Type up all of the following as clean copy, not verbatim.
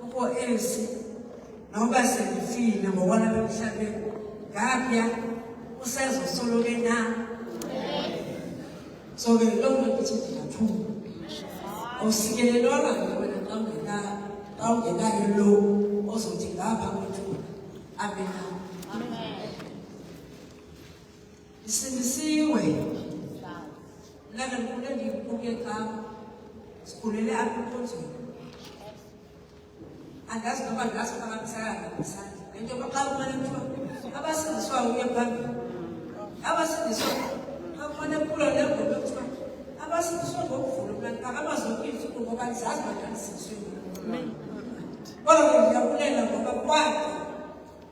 uko esi noba sendifile ngokona bemhlabeni ngapha usezo soloke na so ke lokho ngithi ngiyathuma awusikelelwa wena xa ungenayo lo ozothi ngapha kwethu amen. Isindisiwe lana ngikule ngibuke xa sikhulele apha enkonzweni angazi noba ngasiphakamisana ngesandla ngento yoba xa kumane kuthiwa abasindiswayo uye phambili abasindiswayo xa kumane kulo lengobe kuthiwa abasindiswa ngokuvula umlando akabazokuyitha ngoba ndizazi bandandisindiswe kodwa ke ndiyabulela ngoba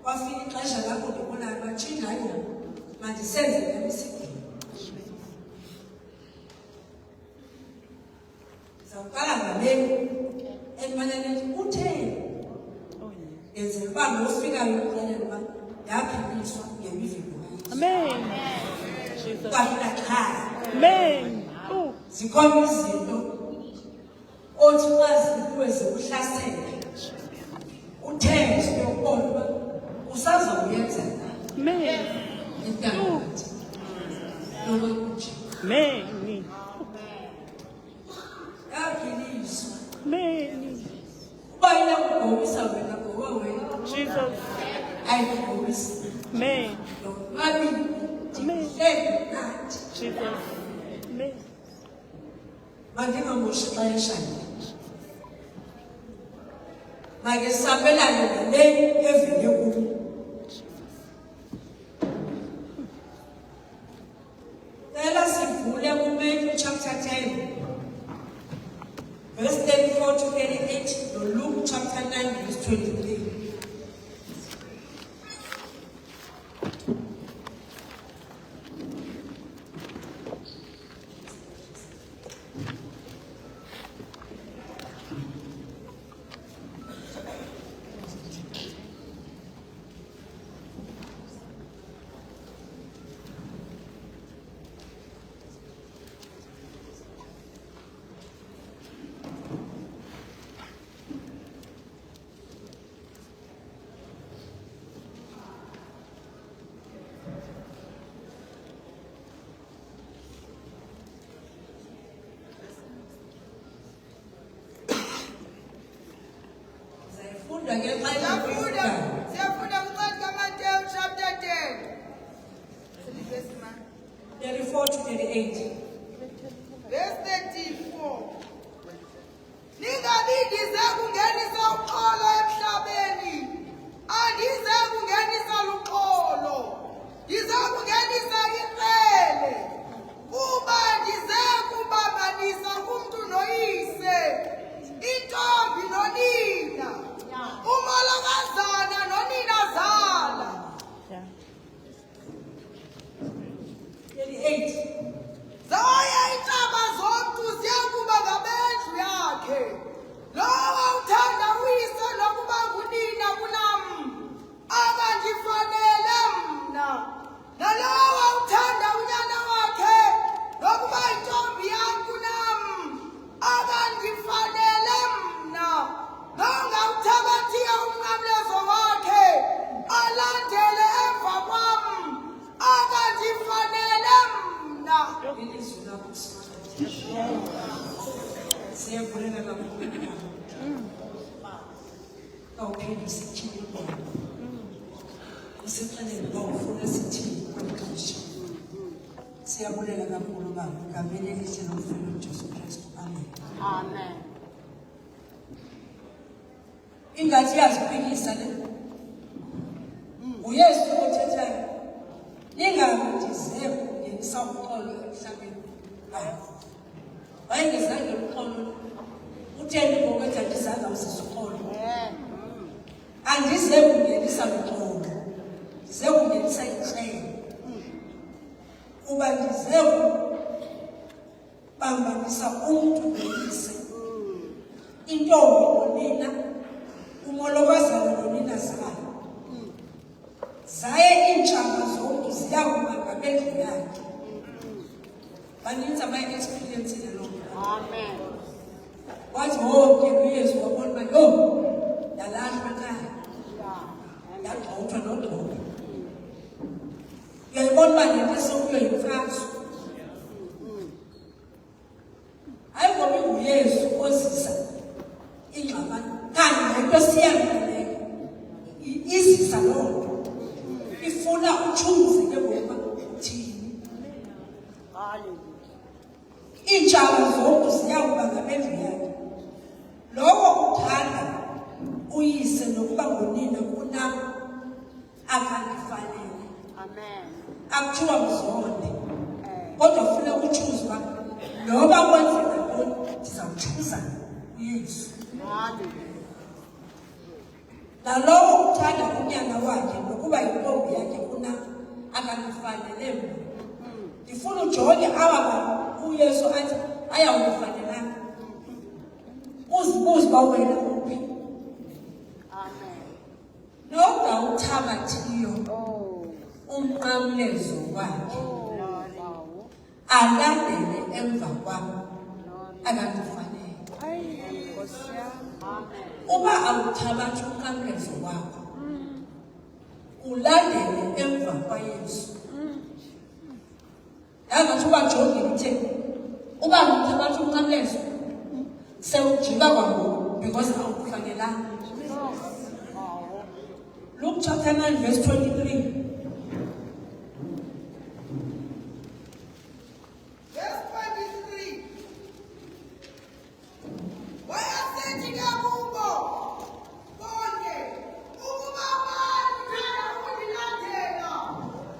kwafika ixesha lapho ndibonayo batshingayo mandisenze nemisigeni zawuqala ngale emanene utheni enzela uba ngofikayo uxelela uba ndaphiliswa ngemivimbo amen kwakunakhaya amen zikhona izinto othi xa zibuwe zikuhlasele uthenje yokubona uba usazawuyenza na amen intanathi lokuthi amen yaphiliswa amen uba iyakugobisa wena ngoba wena Jesus ayikugobisi amen nobabili ndihleli nathi Jesus amen mandingamoshi ixesha make sabelane nale evele kuyo cela sivule kuMatthew chapter 10 verse 34 to 38 noLuke chapter 9 verse 23. Siyafunda kuncwadi kaMateyu chapter 10. 34 to 38. Verse 34. Ningabi ndize kungenisa uxolo emhlabeni. Andize kungenisa luxolo. Ndize kungenisa iqele. Kuba ndize kubambanisa umuntu noyise. Intombi nonina. Umolokazana noninazala. 38. Zaya intaba zomntu ziyakuba ngabendlu yakhe. Lowo uthanda uyise nokuba ngunina kunam, akandifanele mna. Nalowo uthanda unyana wakhe nokuba yintombi yam kunam, akandifanele mna. Nongawuthabathiyo umnqamlezo wakhe alandele emva kwam, akandifanele mna. Ilizwi lakho siyavulela kakhulu. Awuphinde sithini bona. Usixelele uba ufuna sithini kwexesha. Siyabulela kakhulu baba ngameni elihle lomfana uJesu Kristu. Amen. Amen. Ingathi yaziphikisa le. uYesu uthethayo. Ningabi ndize kungenisa uxolo emhlabeni. Wayengezange uxolo. Utheni ngokwenza ndizange usisuxolo. Andize kungenisa uxolo. Ndize kungenisa iqhele. Kuba ndize bambanisa umuntu noyise. Intombi nonina, umolokazana noninazala. Zaye intshaba zomntu ziyakuba ngabendlu yakhe. Baninzi abayi-experience le loo nto. Amen. Wathi wonke uYesu wabona uba yho yagxothwa nogxothwa. Uyayibona uba le nto esekuyo yimfazwe. Hayi ngoba inguYesu ozisa ingxabano. Kanti le nto siyameleyo izisa loo nto. Ifuna utshuze ke ngoba uthini. Iintshaba zonke ziyawuba ngabendlu yakhe. Lowo uthanda uyise nokuba ngunina kunam akandifanele. Amen. Akuthiwa mzonde. Kodwa ufuna utshuzwa noba kwenzeka ntoni ndizawutshuza uYesu. Nalowo uthanda unyana wakhe nokuba yintombi yakhe kunam akandifanele mna. Ndifuna ujonge aba uYesu athi ayawufanelanga. Uzibuze uba wena uphi. Amen. Noba uthabathiyo umnqamlezo wakhe alandele emva kwam akandifanele. Uba awuthabathi umnqamlezo wakho ulandele emva kwaYesu. Yangathi ubajongile uthe uba nguthabatha umnqamlezo sewujika kwangoku because awukufanelanga. Luke chapter 9 verse 23. Verse 23. Wayasethi ke kubo bonke ukuba bathanda ukundilandela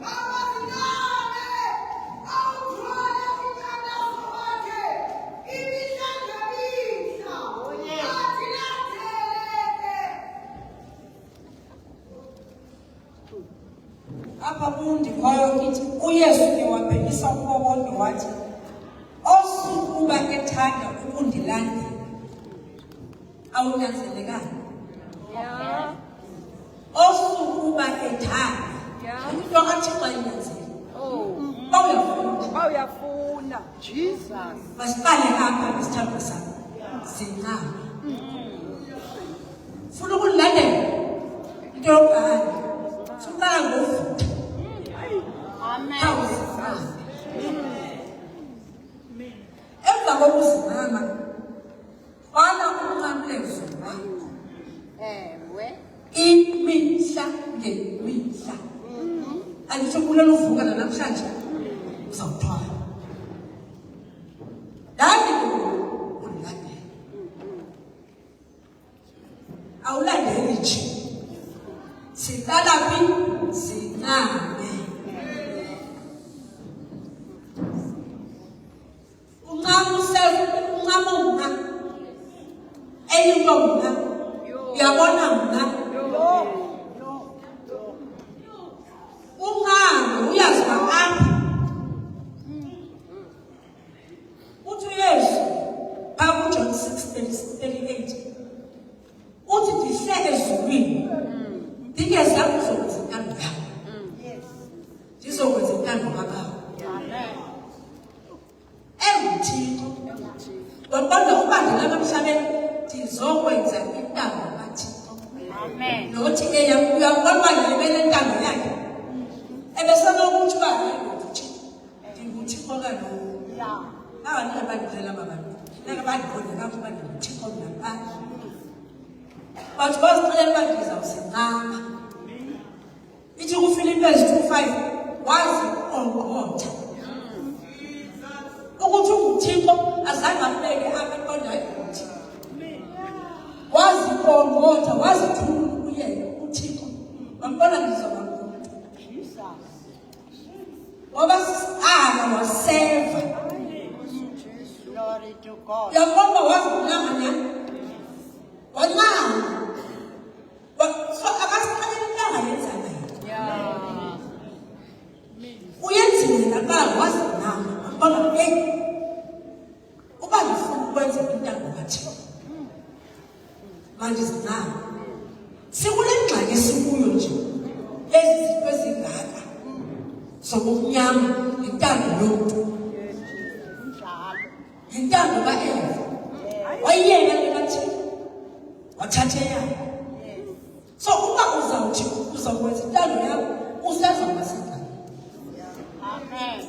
mabazinqabe awuthwale umthandazo wakhe imihla ngemihla azilandeleke. Apha kundikhoyo kithi uYesu ke waphelisa kubo bonke wathi osukuba ethanda ukundilandela awunyanzelekanga. Osukuba ethanda into kaThixo ayinyanzeli. Uyafuna Jesus. Masiqale apha isithando sakho zincama. Funa ukulandela into yokuqala suqala ngofutha. Amen. Emva kokuzinama qala umnqamlezo wakho Ewe. imihla ngemihla. Anditsho kulela uvuka namhlanje uzawuthwala. Ndani ulandela. Awulandeli nje. Siqala phi? Zinqame. Unqama mna. Eyinto mna. Uyabona mna. Unqame uyazi uba apha. Uthi uYesu phaa kuJohn 6:38 uthi ndihle ezulwini ndingezange uzokwenza intando yakho. Ndizokwenza intando kaBaba. EnguThixo. Waqonda uba ndilapha emhlabeni ndizokwenza intando kaThixo. Amen. Nokuthi uyabona uba ndilibele intando yakhe. Ebesenokuthi uba ndinguThixo kaloku. Abantu abandixela abantu. Funeka bandiqonde kakuhle uba ndinguThixo mna phandle. Bathi bazixelela uba ndizawuzinqama. Ithi kuFilippes 2:5 waziqongqotha. Ukuthi unguThixo azange ambeke apha eqondayo uThixo. Waziqongqotha wazithula kuyena uThixo. Wambona ngizoba ngumuntu. Ngoba waseva. Glory to God. Uyabona wazinqama nyani? Wanqama. So akasixelela intanga yenzana yena. Uyenzile nakuba wazinqama. Wambona uba ngifuna ukwenza intando kaThixo manje zinqama. Sikule ngxaki esikuyo nje ezi zinto ezingaka zobumnyama intando yomntu. Intando kaEva wayiyeka lekaThixo wathatha eyakhe. So uba uzawuthi uzokwenza intando yakho usezoba sendawo. Amen.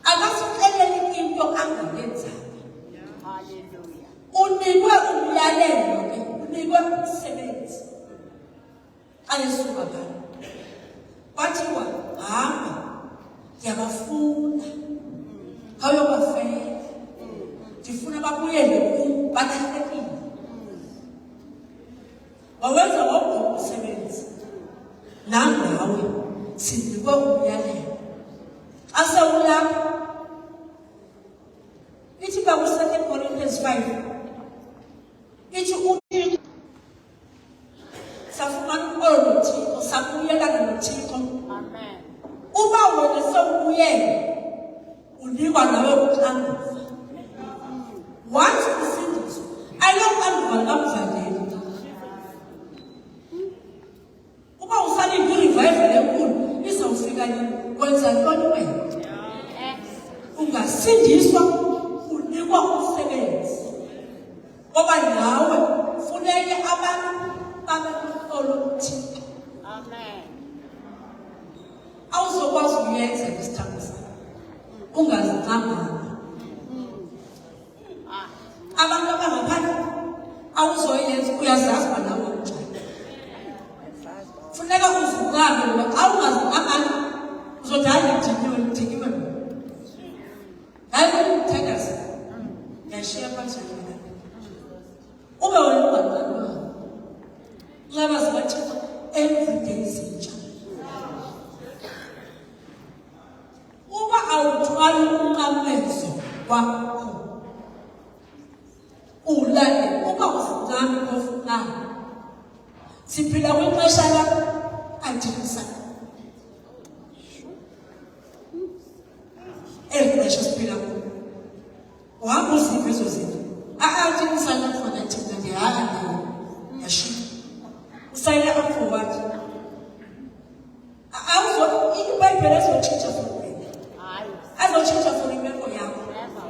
Akasixeleli into angayenzayo. Hallelujah. Unikwe umyalelo ke, unikwe umsebenzi. Ayesuka phaa. Kwathiwa hamba ndiyabafuna. Khawuyobafela. Ndifuna babuyele kum balahlekile. Wawenza wonke umsebenzi. Nam nawe sinikwe umyalelo. Asewulapha. Ithi ka ku-2 Corinthians 5. Ithi uThixo safumana unkolo noThixo sakubuyelana noThixo. Amen. Uba wena sewubuyele unikwa nawe uxanduva. Once usindiswa ayinoxanduva lukamzaleli. Uba usalinde irivival enkulu izawufika nini kwenza ntoni wena? Ungasindiswa unikwa umsebenzi. Ngoba nawe funeke abantu babenkolo noThixo. Amen. Awuzokwazi uyenza isithambo sakho ungazincamanga. Abantu abangaphandle awuzoyenza uyazazi uba nawe unjani. Funeka uzivukame ngoba xa ungazincamanga uzodala ndidiniwe. Hayi ukuthandaza yashiya kanjani na ube wena ungancamanga. Nceba zikaThixo everyday zintsha. Uba awuthwali umnqamlezo wakho ulale uba ufungani ofunayo. Siphila kwixesha la-anticrist. Eli xesha siphila kulo uhamba uziva ezo zinto. A-anticrist khona thina ndihaya nayo yashiya. Usayile up for what? iBhayibhile ezotshintsha for wena. Hayi. Azotshintsha for imeko yakho. Never.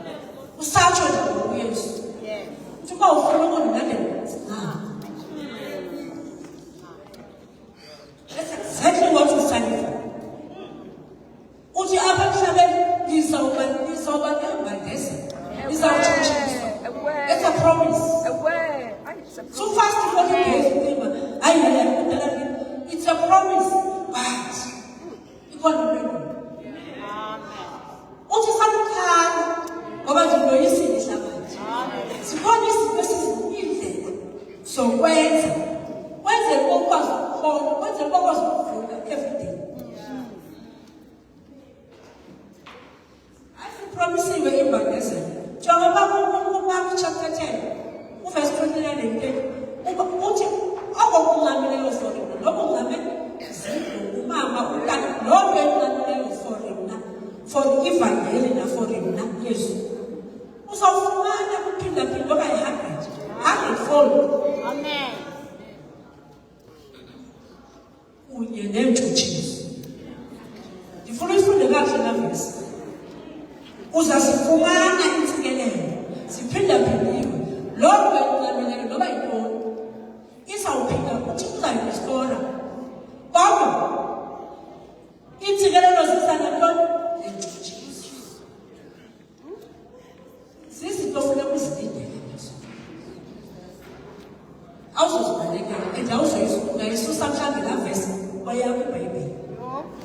Usatsho nje ngokuYesu. Yes. Uba ufuna ukundilandela that's exactly what you stand for. Uthi apha emhlabeni nizawuba nembandeza. Nizawutshintshiswa. It's a promise. So fast for the days remember. It's a promise. But you can't remember. Amen. Uthi fanukhala ngoba ndiloyisile ihlabathi. Sikhona izinto esizindlela zokwenza. Wenze kokwazi ukukholwa, wenze kokwazi ukuvula everyday. Asipromisiwe imbandezelo. Njengoba kuMark chapter 10, verse 29 and 30. Uthi okungamileyo for yena, lokungame zindlu umama utata, lonke engamileyo for yena, for ivangeli na for yena Yesu. Uzawufumana kuphinda-phinda oba yi-100-fold. Amen. Kunye neentshutshiso. Ndifuna uyifunde kakuhle laa vesi. Uzasifumana intsikelelo ziphinda-phindiwe. Loo nto engamileyo noba yintoni izawuphinda uthi uzayirestora. Kodwa iintsikelelo zisana ntoni? Neentshutshiso. Zizinto funeka uzilindele ezo. Awuzozibalekela and ungayisusa mhlawumbi laa vesi oyakho iBhayibhile.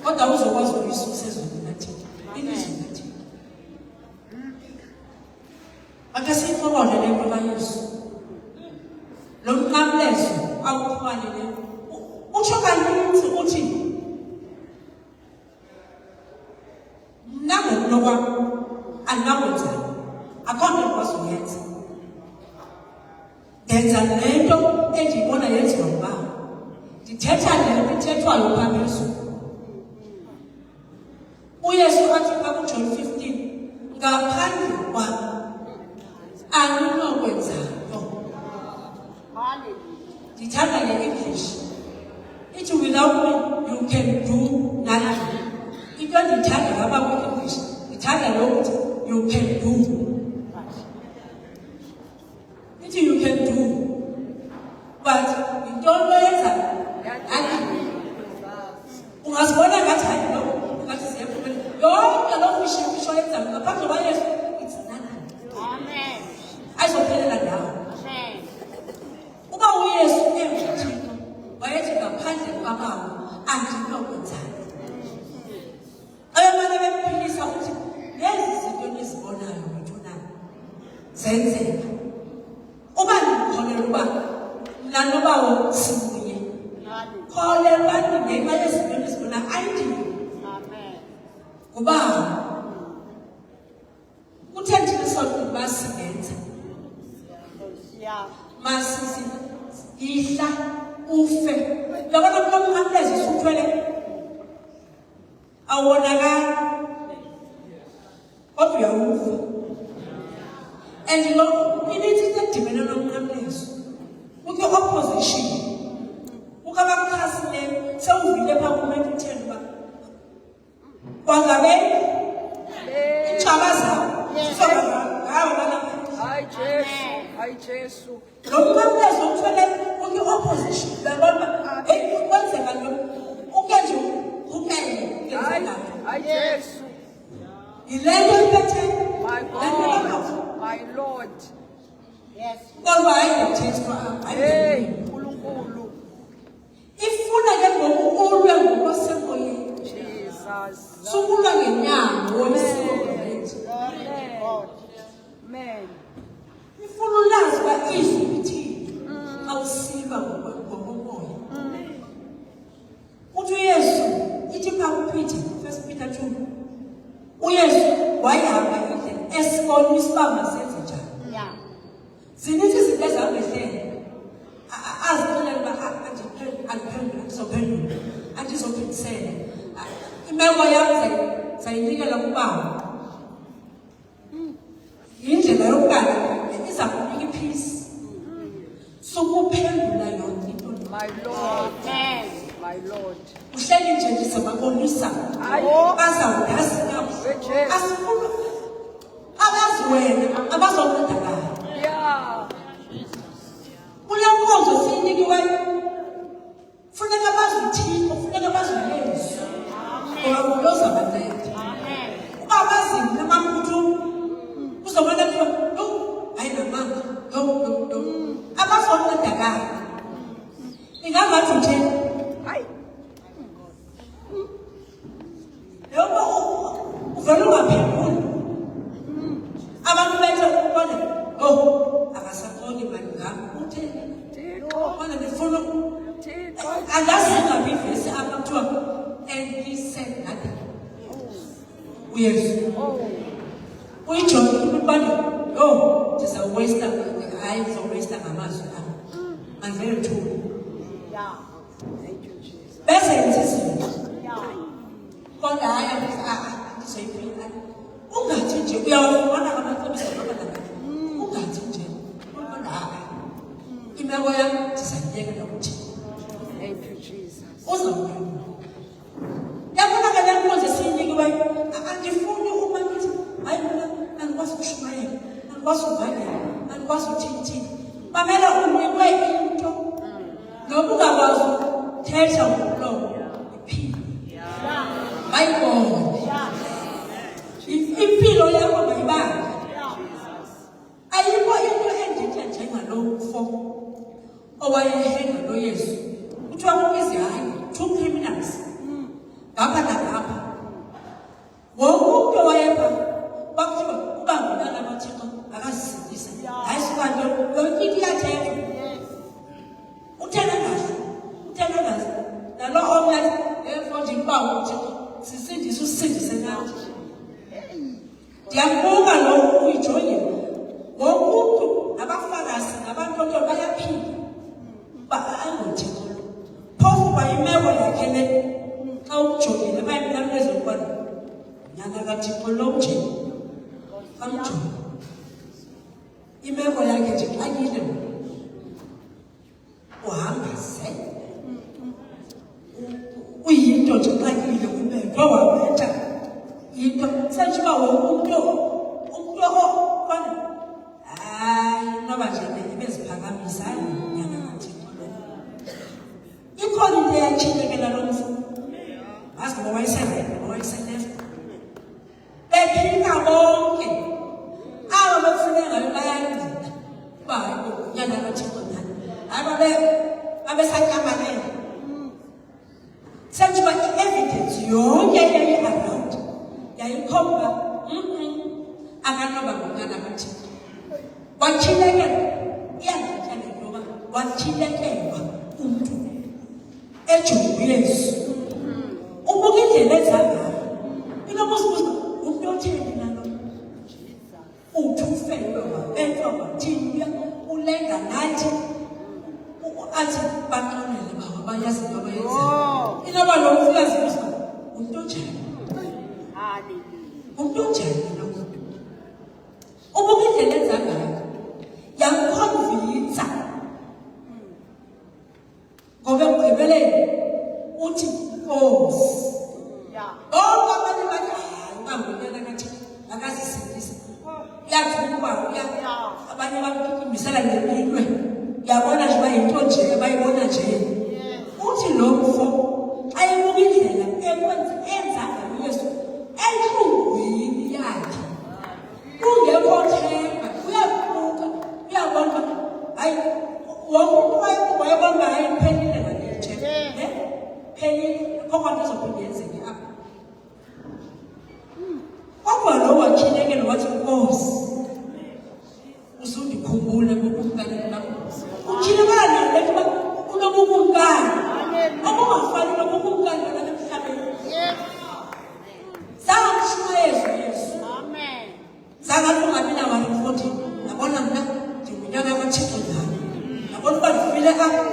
Kodwa awuzokwazi ukuyisusa ezweni lathini. Ilizwi lathini. Ake siyixolele le nto kaYesu. Lo mnqamlezo awuthwali le. Utsho kaninzi uthi mna ngokunokwam andinakwenzani. Akho nto ndikwazi uyenza. Ndenza le nto endiyibona yenziwa ngubaba. Ndithetha le nto ithethwayo phaa phezulu. uYesu athi phaa kuJohn 15, ngaphandle kwam andinokwenza nto. Hallelujah. Ndithanda le-English. Ithi without me you can do nothing. Into endiyithanda ngapha kwi-English ndithanda lo kuthi you can do. Ithi you can do. But yintoni oyenzayo? ukuba mna nobawo sibuye. Hallelujah. Kholelwa ngenxa yezinto endizibona ayidingi. Amen. Ngoba kuthe thina sokuba singenza Yeah. masisi ihla ufe. Yabona kulo mhamlezi usuthwele awonakali kodwa uyawufa. And lo inithi sedimene nomhamlezi uke opposition ukabamkhasile sewuvile pha kuMatthew 10 ba kwangabe ichaba zawo ngawo balapha. Hayi Jesu. Lo mhamlezi uthwele uke opposition labona hey kwenzeka lo uke nje ukele Hayi Jesu. ilento iphethe My God. My Lord. Yes. kodwa ayingethethwa Hey, uNkulunkulu. ifuna ke ngoku ulwe ngokwasemoyeni Jesus. sukulwa ngenyango womsiko wethu. God. Amen. Ifuna ulazi uba izwi lithini xa usiba ngokomoya. Uthi uYesu ithi pha kuPeter, 1 Peter 2, uYesu wayehamba indlela esibonisa uba masenze njani. Yeah. Zininzi izinto ezangehlele azixelela uba andizophendula andizophindisela imeko yam zayinikela kubawo. Yindlela yokuqala iza kunika iphisi sokuphendula yonke into. My Lord. Amen. My Lord. Uhleli nje ndizobabonisa bazawudazi nabo asifuna abazi wena abazoncedakala Yeah. kule nkonzo siyinikiweyo. Funeka bazithiko, funeka baziyesu ngoba ngulo ozabanceda. Amen. Uba abazini namamphuthu uzobona kuthiwa yo hayi namanga yo abazoncedakala. Ingangathi utheni Hayi. yoba uvele ungaphenduli abantu bethe ukubona akasakoni mani ngam utheni Thixo. bona ndifuna Thixo. andazi ivesi apha kuthiwa and he said nothing. Uyesu Oh. uyijonge ukubana ndizawuwesta hayi ndizawuwesta ngamazwi am mandivele thule Yeah. Thank you, Jesus. bezenza izinto Yeah. kodwa hayi andizoyiphila. Ungathi nje uyawafumana amacebiso amanaka ungathi nje ubona imeko yam ndizayiyekela ukuthi Thank you, Jesus. uzawuphendula. Yabona ke le nkonzo esiyinikiweyo andifuni umamisa hayi mina andikwazi ukushumayela andikwazi uvangela andikwazi uthini. Mamela unikwe into noba ungakwazi uthetha ngomlomo iphile mayibone impilo yakho mayibambe. Ayikho into endithe njengalo mfo owayehenga noYesu kuthiwa kubizi hayi 2 criminals ngapha nangapha. Wonke umntu owayepha kwakuthiwa uba ngubana kaThixo akazisindise hayi sibantu yonke into iyathethwa. Uthena ngazi nalo omnye emfondini uba uThixo sisindise usindise nathi. Ndiyakubuka lo uyijongile wonke umntu nabafakazi nabantu nto bayaphila uba angoThixo lo phofu bayimeko yakhe le xa ukujongile bayimlamleza ukubana nyana kaThixo lo nje kamjonge imeko yakhe nje xakile uhambise uyinto nje xakile kwimeko wabetha into senje uba wonke umntu ofana hayi noba nje beziphakamisa nyana kaThixo lo. Ikhona into eyatshilekela lo mfu azi ngoba wayeseleft bephika bonke aba befune ngayo bayandida uba hayi nyana kaThixo nyana hayi babesanyamalela senje uba i-evidence yonke yayi-around yayikhomba akanoba ngonyana kaThixo watyhilekela iyanditya le nto yoba wathilekelwa umntu ejonge uYesu. Ubuka indlela enza ngayo. Inobuzibuza umntu otheni nalo. Uthi ufelwe wabethwa wathini ulenga nathi. Athi baqonele baba bayazi baba yenza. Inoba lo uyazibuza umntu onjani. Hallelujah. Umntu onjani lo muntu. Ubuka indlela enza ngayo. Yamkhonvinsa. Ngoba ekugqibeleni uthi Nkosi. Yeah. Abanye bathi ubangonyana kathi akazisindisa. Uyathukwa abanye bamkhikimisela ngeminwe. Yabona nje bayinto nje bayibona nje. Uthi lo mfo ayibuka indlela enza ngayo enhlungwini yakhe. Ungekho themba uyabuka uyabona hayi wonke wayebona ayiphelile ngalethi. Phelile kokwanto zokunyenzeka apha. Kodwa lo wathilekela wathi Nkosi usundikhumbule ngokunkani lapho. Uthilekela nayo lethi unobukunkani. Obungafani nobukunkani namhlabeni. Sangamshaya Yesu. Amen. Sangafungabi na wali futhi. Yabona mina ndikunyaka kaThixo njalo. Yabona uba ndifile apha.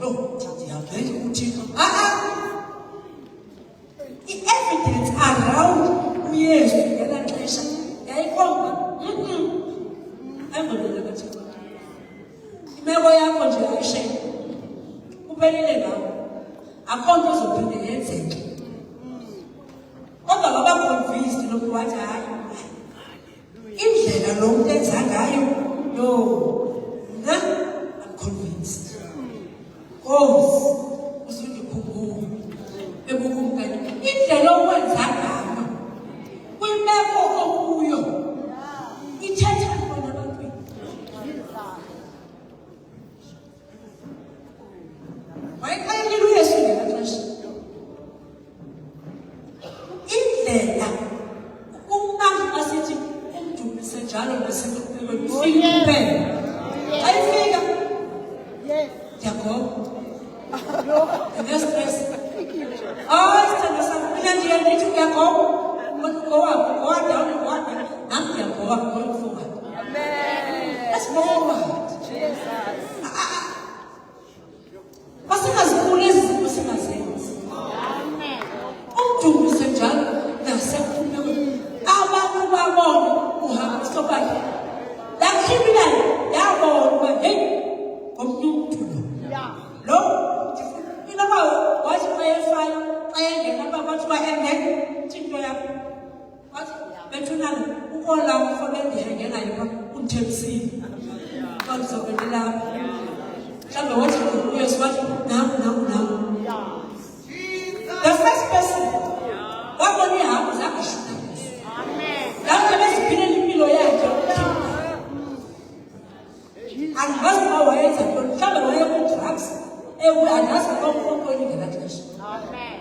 No, ndiyavele uThixo. I-evidence around uYesu ngela xesha yayikhomba ayibonele kaThixo. Imeko yakho nje ayishaya. Kuphelile ngawo. Akho nto ozophinde yenzeke. Kodwa baba convinced lokhu wathi hayi. Indlela lo muntu enza ngayo no. I'm convinced. Nkosi usundikhumbula. Ebukumkani indlela okwenza ngayo kwimeko okuyo ithetha khona abantwini. Wayekhalile uYesu ngelaxesha. Indlela umnandi masithi umdumise njalo nasekupheleni ufike kuphela. Ayifika. Yes. Yakobo. And that's grace. Sithandwa sami mina ndiyandithi uyagoba. Go down and go up. Nami ndiyagoba going forward. Amen. Let's go forward. Jesus. Masingazikuli ezi zinto singazenzi. Amen. Umdumise njalo nasekupheleni. Abantu babona uhamba sobakhe. La criminal yabona uba hey ngomntu lo. Yeah. Lo inoba wathi bayefana ayengena apha bathi baengena into yakho wathi bethunana ukola ufone ndihengena yipha unthembisile bazobelela mhlawumbe wathi uYesu wathi nam the first person wabona ihambo zakashuna Amen. lapho beziphilela impilo yakhe angazi uba wayenza ntoni mhlawumbe wayekudrugs angazi nokontoni ngelaxesha. Amen.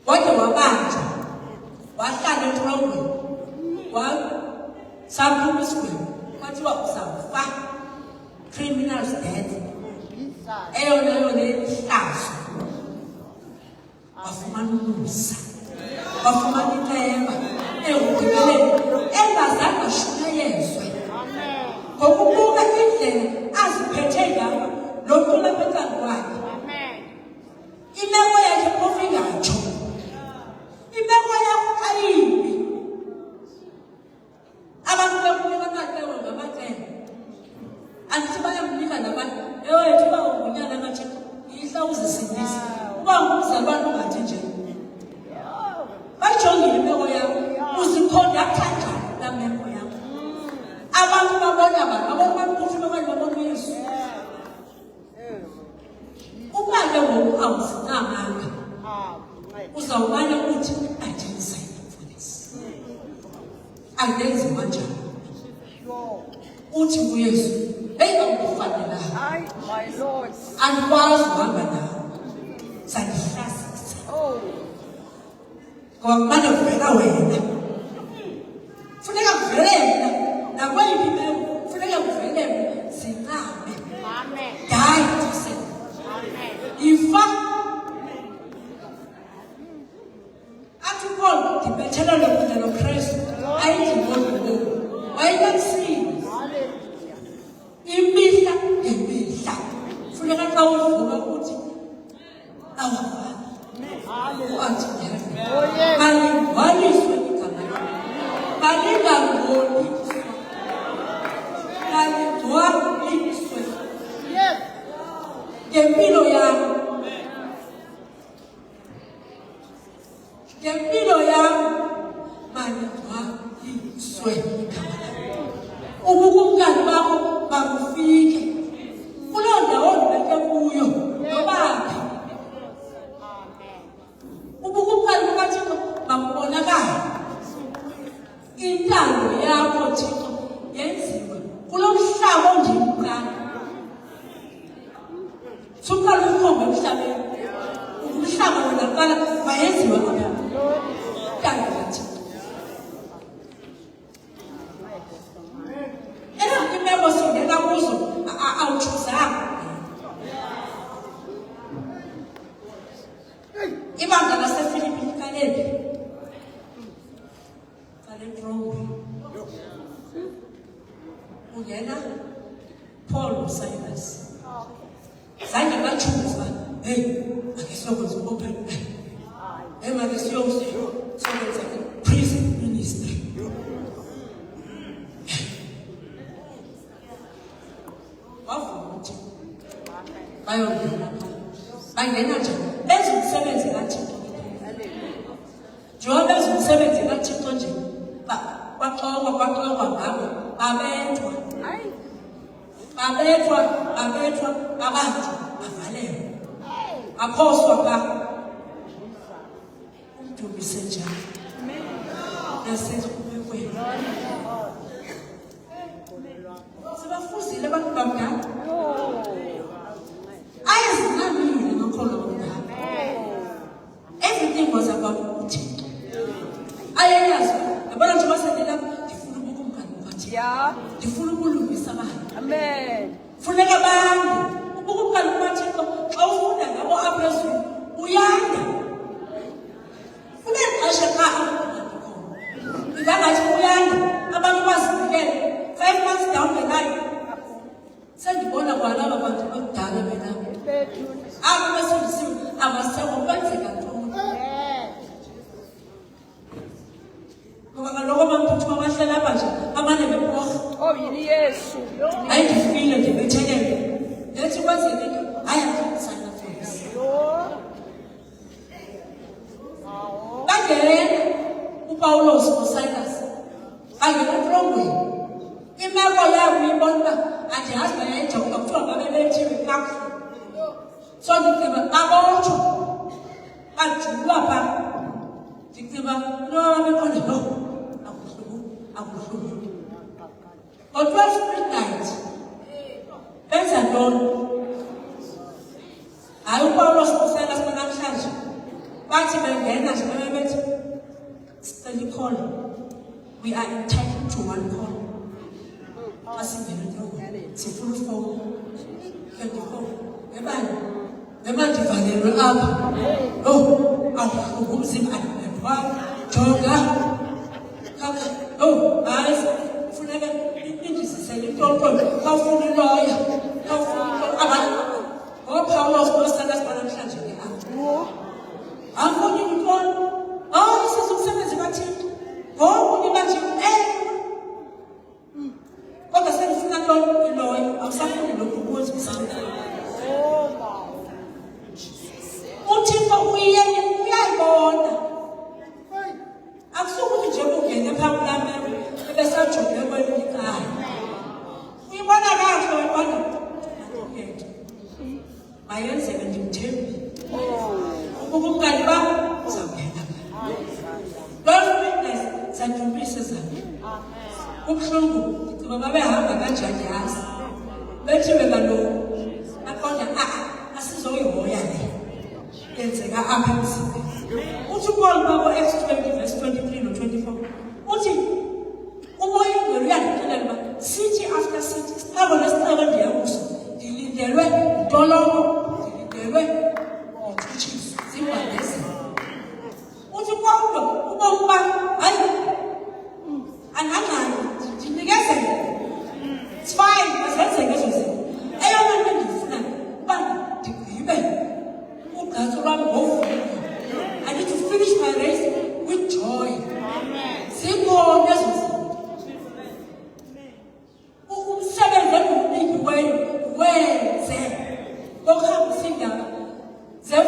Wade wabanjwa wahlala etrongweni wasaphuma isigwebo kwathiwa uzawufa criminal's death eyona ihlazo. Wafumana umusa wafumana ithemba ekugqibeleni engazange ashunyayezwe ngokubuka indlela aziphethe ngayo lo mntu lapha ecango kwakhe. Imeko yakhe phofu ingatsho. Imeko yakho ayimbi. Abantu bekunika amaxewa ngamaxewa. Andithi bayamnika nabantu ewethu uba ungunyana kaThixo ihla uzisindisa. Uba ngumzalwane ungathi nje. Bayijongile imeko yakho uzikhondaktha njani kulaa meko yakho. Abantu babona abantu okanye babona uYesu. Uba ke ngoku awuzinamanga uzawubana uthi I didn't sign up for this. Ayenziwa njani? Uthi uYesu hey awufanelanga. I, my Lord. Andikwazi uhamba nawe. Sandihlasisa. Oh. Ngoba kumane kuvela wena. Funeka kuvele mna nakweyiphi imeko funeka kuvele mna zinqabe. Tshela lo Christ. Ayidimoni. Wayekusini. Imihla ngemihla. Funeka xa uvuka ukuthi awafani. Wathi malingcwaliswe igama lakho. Malingangcoliswa. Malingcwaliswe. Ngempilo yami. Ngempilo yami. Malingcwaliswe igama lakho. Ubukumkani bakho bakufike. Kuloo ndawo ndibeke kuyo. Nobaphi. Ubukumkani bukaThixo bakubonakala. Intando yakho Thixo yenziwe kulo mhlaba ondiwuqala. Suqala ukhombe emhlabeni. Umhlaba wena qala mayenziwe apha. Intando kaThixo. Imeko singena kuzo awuchuzanga. Ibanga laseFilipi likaleli. Kalendrome. Ungena Paul Silas. Zange bachuza. Hey, akesokwenza open. Emake siyokwenza prison ministry. Wavuthi. Bayongena. Bangena nje. Benza umsebenzi kaThixo. Njengoba benza umsebenzi kaThixo nje. Baxoxa ngabo. Babethwa abantu bavalelwa. Aphoswa ka. Umdumise njalo. Nasenza kubekweni. Sibafuzile abantu bamdala. Ayezinamile nokholo lomdala. Everything was about uThixo. Ayayazi. Yabona nje basendela ndifuna ubukumkani bukaThixo. Yeah. Ndifuna ukulungisa abantu. Amen. Funeka bande. Ubukumkani bukaThixo xa ufunda ngabo aphezulu uyanda. Kunexesha xa ubukumkani khona. Ingangathi uyanda. Abantu bazinikele 5 months down the line. Sendibona kwalaba bantu bakudala bena. Abo besindisiwe abasekho kwenzeka ntoni. Ngoba kaloku abantu bahlala apha nje abane beporha. Oh, yini Yesu. Ayindifile ndibethelele. Lethi kwenzeke into ayakhalisana futhi. Bangena uPawulos noSilas. Bangena etrongweni. Imeko yabo uyibona uba andiyazi bayayijonga kuthiwa babebethiwe kakuhle. So ndiceba babotshwa. Bajulwa phaa. Ndiceba into babekhona lo. Akuhlungu. Ngo-12 midnight. Benza ntoni? Hayi uPawulos noSilas namhlanje. Bathi bengena nje bebethi sicela i-call. We are entitled to one call. Asingena etrongweni. Sifuna ufowuni. Ngemanje ndivalelwe apha. Awuhlungu umzimba andibethwanga. Jonga. Hayi funeka indizisele intontolo. Kawufuna iloya. Abantu ngoPawulos noSilas namhlanje ke apha. Angifuni ntoni? Siza umsebenzi kaThixo. Ngokunye bathi kodwa sendifuna ntoni iloya. Awusafuni lokhu ukuzisa. uThixo uyayibona. Akusukuthi nje ungene phambi lami ebesajonge kwelinye icala. Uyibona kahle wabona. Mayenzeke ndimthembile. Ubukumkani bam uzawungena. Lolu witness zadumisa zami. Ubuhlungu ndiba babehamba kanjani yazi. Bethiwe kaloku aqonda asizoyihoya le. Yenzeka apha emzimbeni. Uthi uPaul babo Acts 20 verse 23 no-24. Uthi umoya ingcwele uyandixelela uba city after city, isixeko nesixeko ndiyakuso ndilindelwe yintolongo, ndilindelwe yintshutshiso, zimbandezelo. Uthi kodwa ubomi bam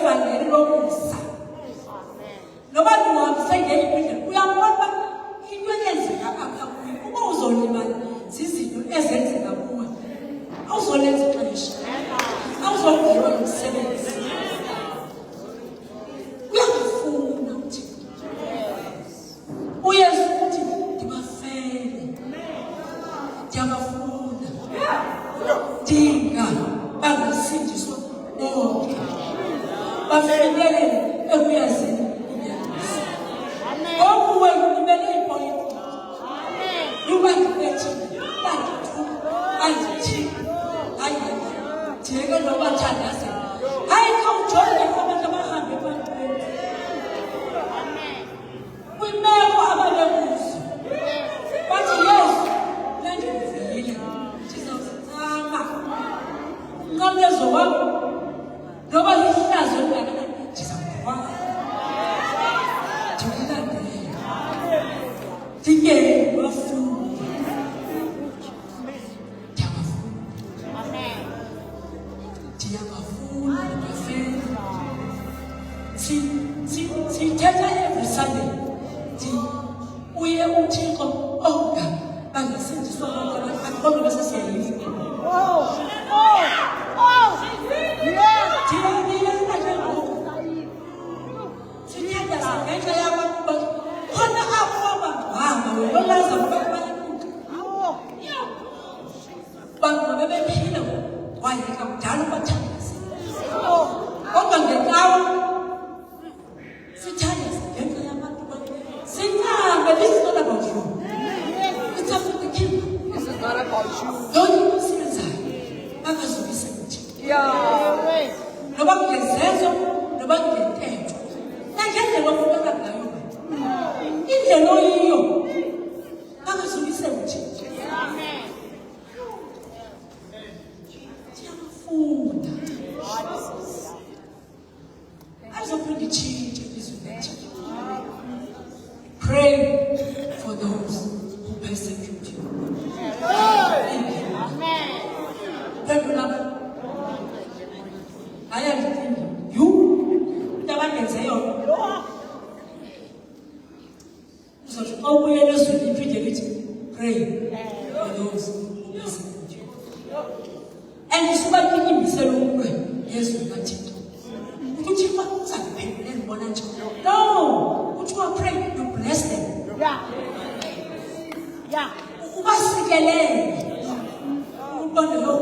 ngevangeli lomusa. Noba ndihambise ngeyiphi indlela uyambona uba into eyenzeka apha kuyo uba uzolimala zizinto ezenzeka kuwe. Awuzolenza ixesha. Awuzokudliwa ngumsebenzi. Uyakufuna uThixo. Uyesu uthi ndibafele. Ndiyabafuna. Dinga bangasindiswa bonke. Bafinyelele ekuyazini inyaniso. Okuwe nimele ipointi. Lubandibethi bandithi andithi hayi ndiyeke noba thandaza. Hayi khawujonge abantu abahambe ebantwini. Kwimeko ababekuzo. Bathi Yesu nendivile ndizawuzama. Umnqamlezo wam noba lihlazo elingakanani ndizawukhwala. Ndikulandele. Ndingene bafundi. Ndiyabafuna ndibafele. Sithetha every Sunday. Uye uThixo onga bangasindiswa bonke abantu bonke basesiyayini. Sithandaza ngenxa yabantu khona apho abantu hamba welaza bayabuka. Bantu bebephila wayeka kudala ubathandaza. Kodwa ngenkawa sithandaza ngenxa yabantu singabe this is not about you. It's about the kingdom. This is not about you. Don't you see that? Akazubisa uthi. Yeah. Noba ngezenzo, noba ngentetho. Nangendlela ofuna ngayo. Indlela oyiyo. Akazubisa uthi. Amen. Ndiyafunda. Azophinda itshintshe ilizwe lethu. Pray for those who persecute you. Amen. Phendula. Haya ndithini. You utabangenze yona. Uzothi obuyele ezweni iphinde lithi pray for those who persecute you. And suba kinyimisela umwe Yesu kaThixo. Ukuthi uzakuphendula ngibona nje. No, kuthiwa pray you bless them. Yeah. Ubasikelele. Ubone lo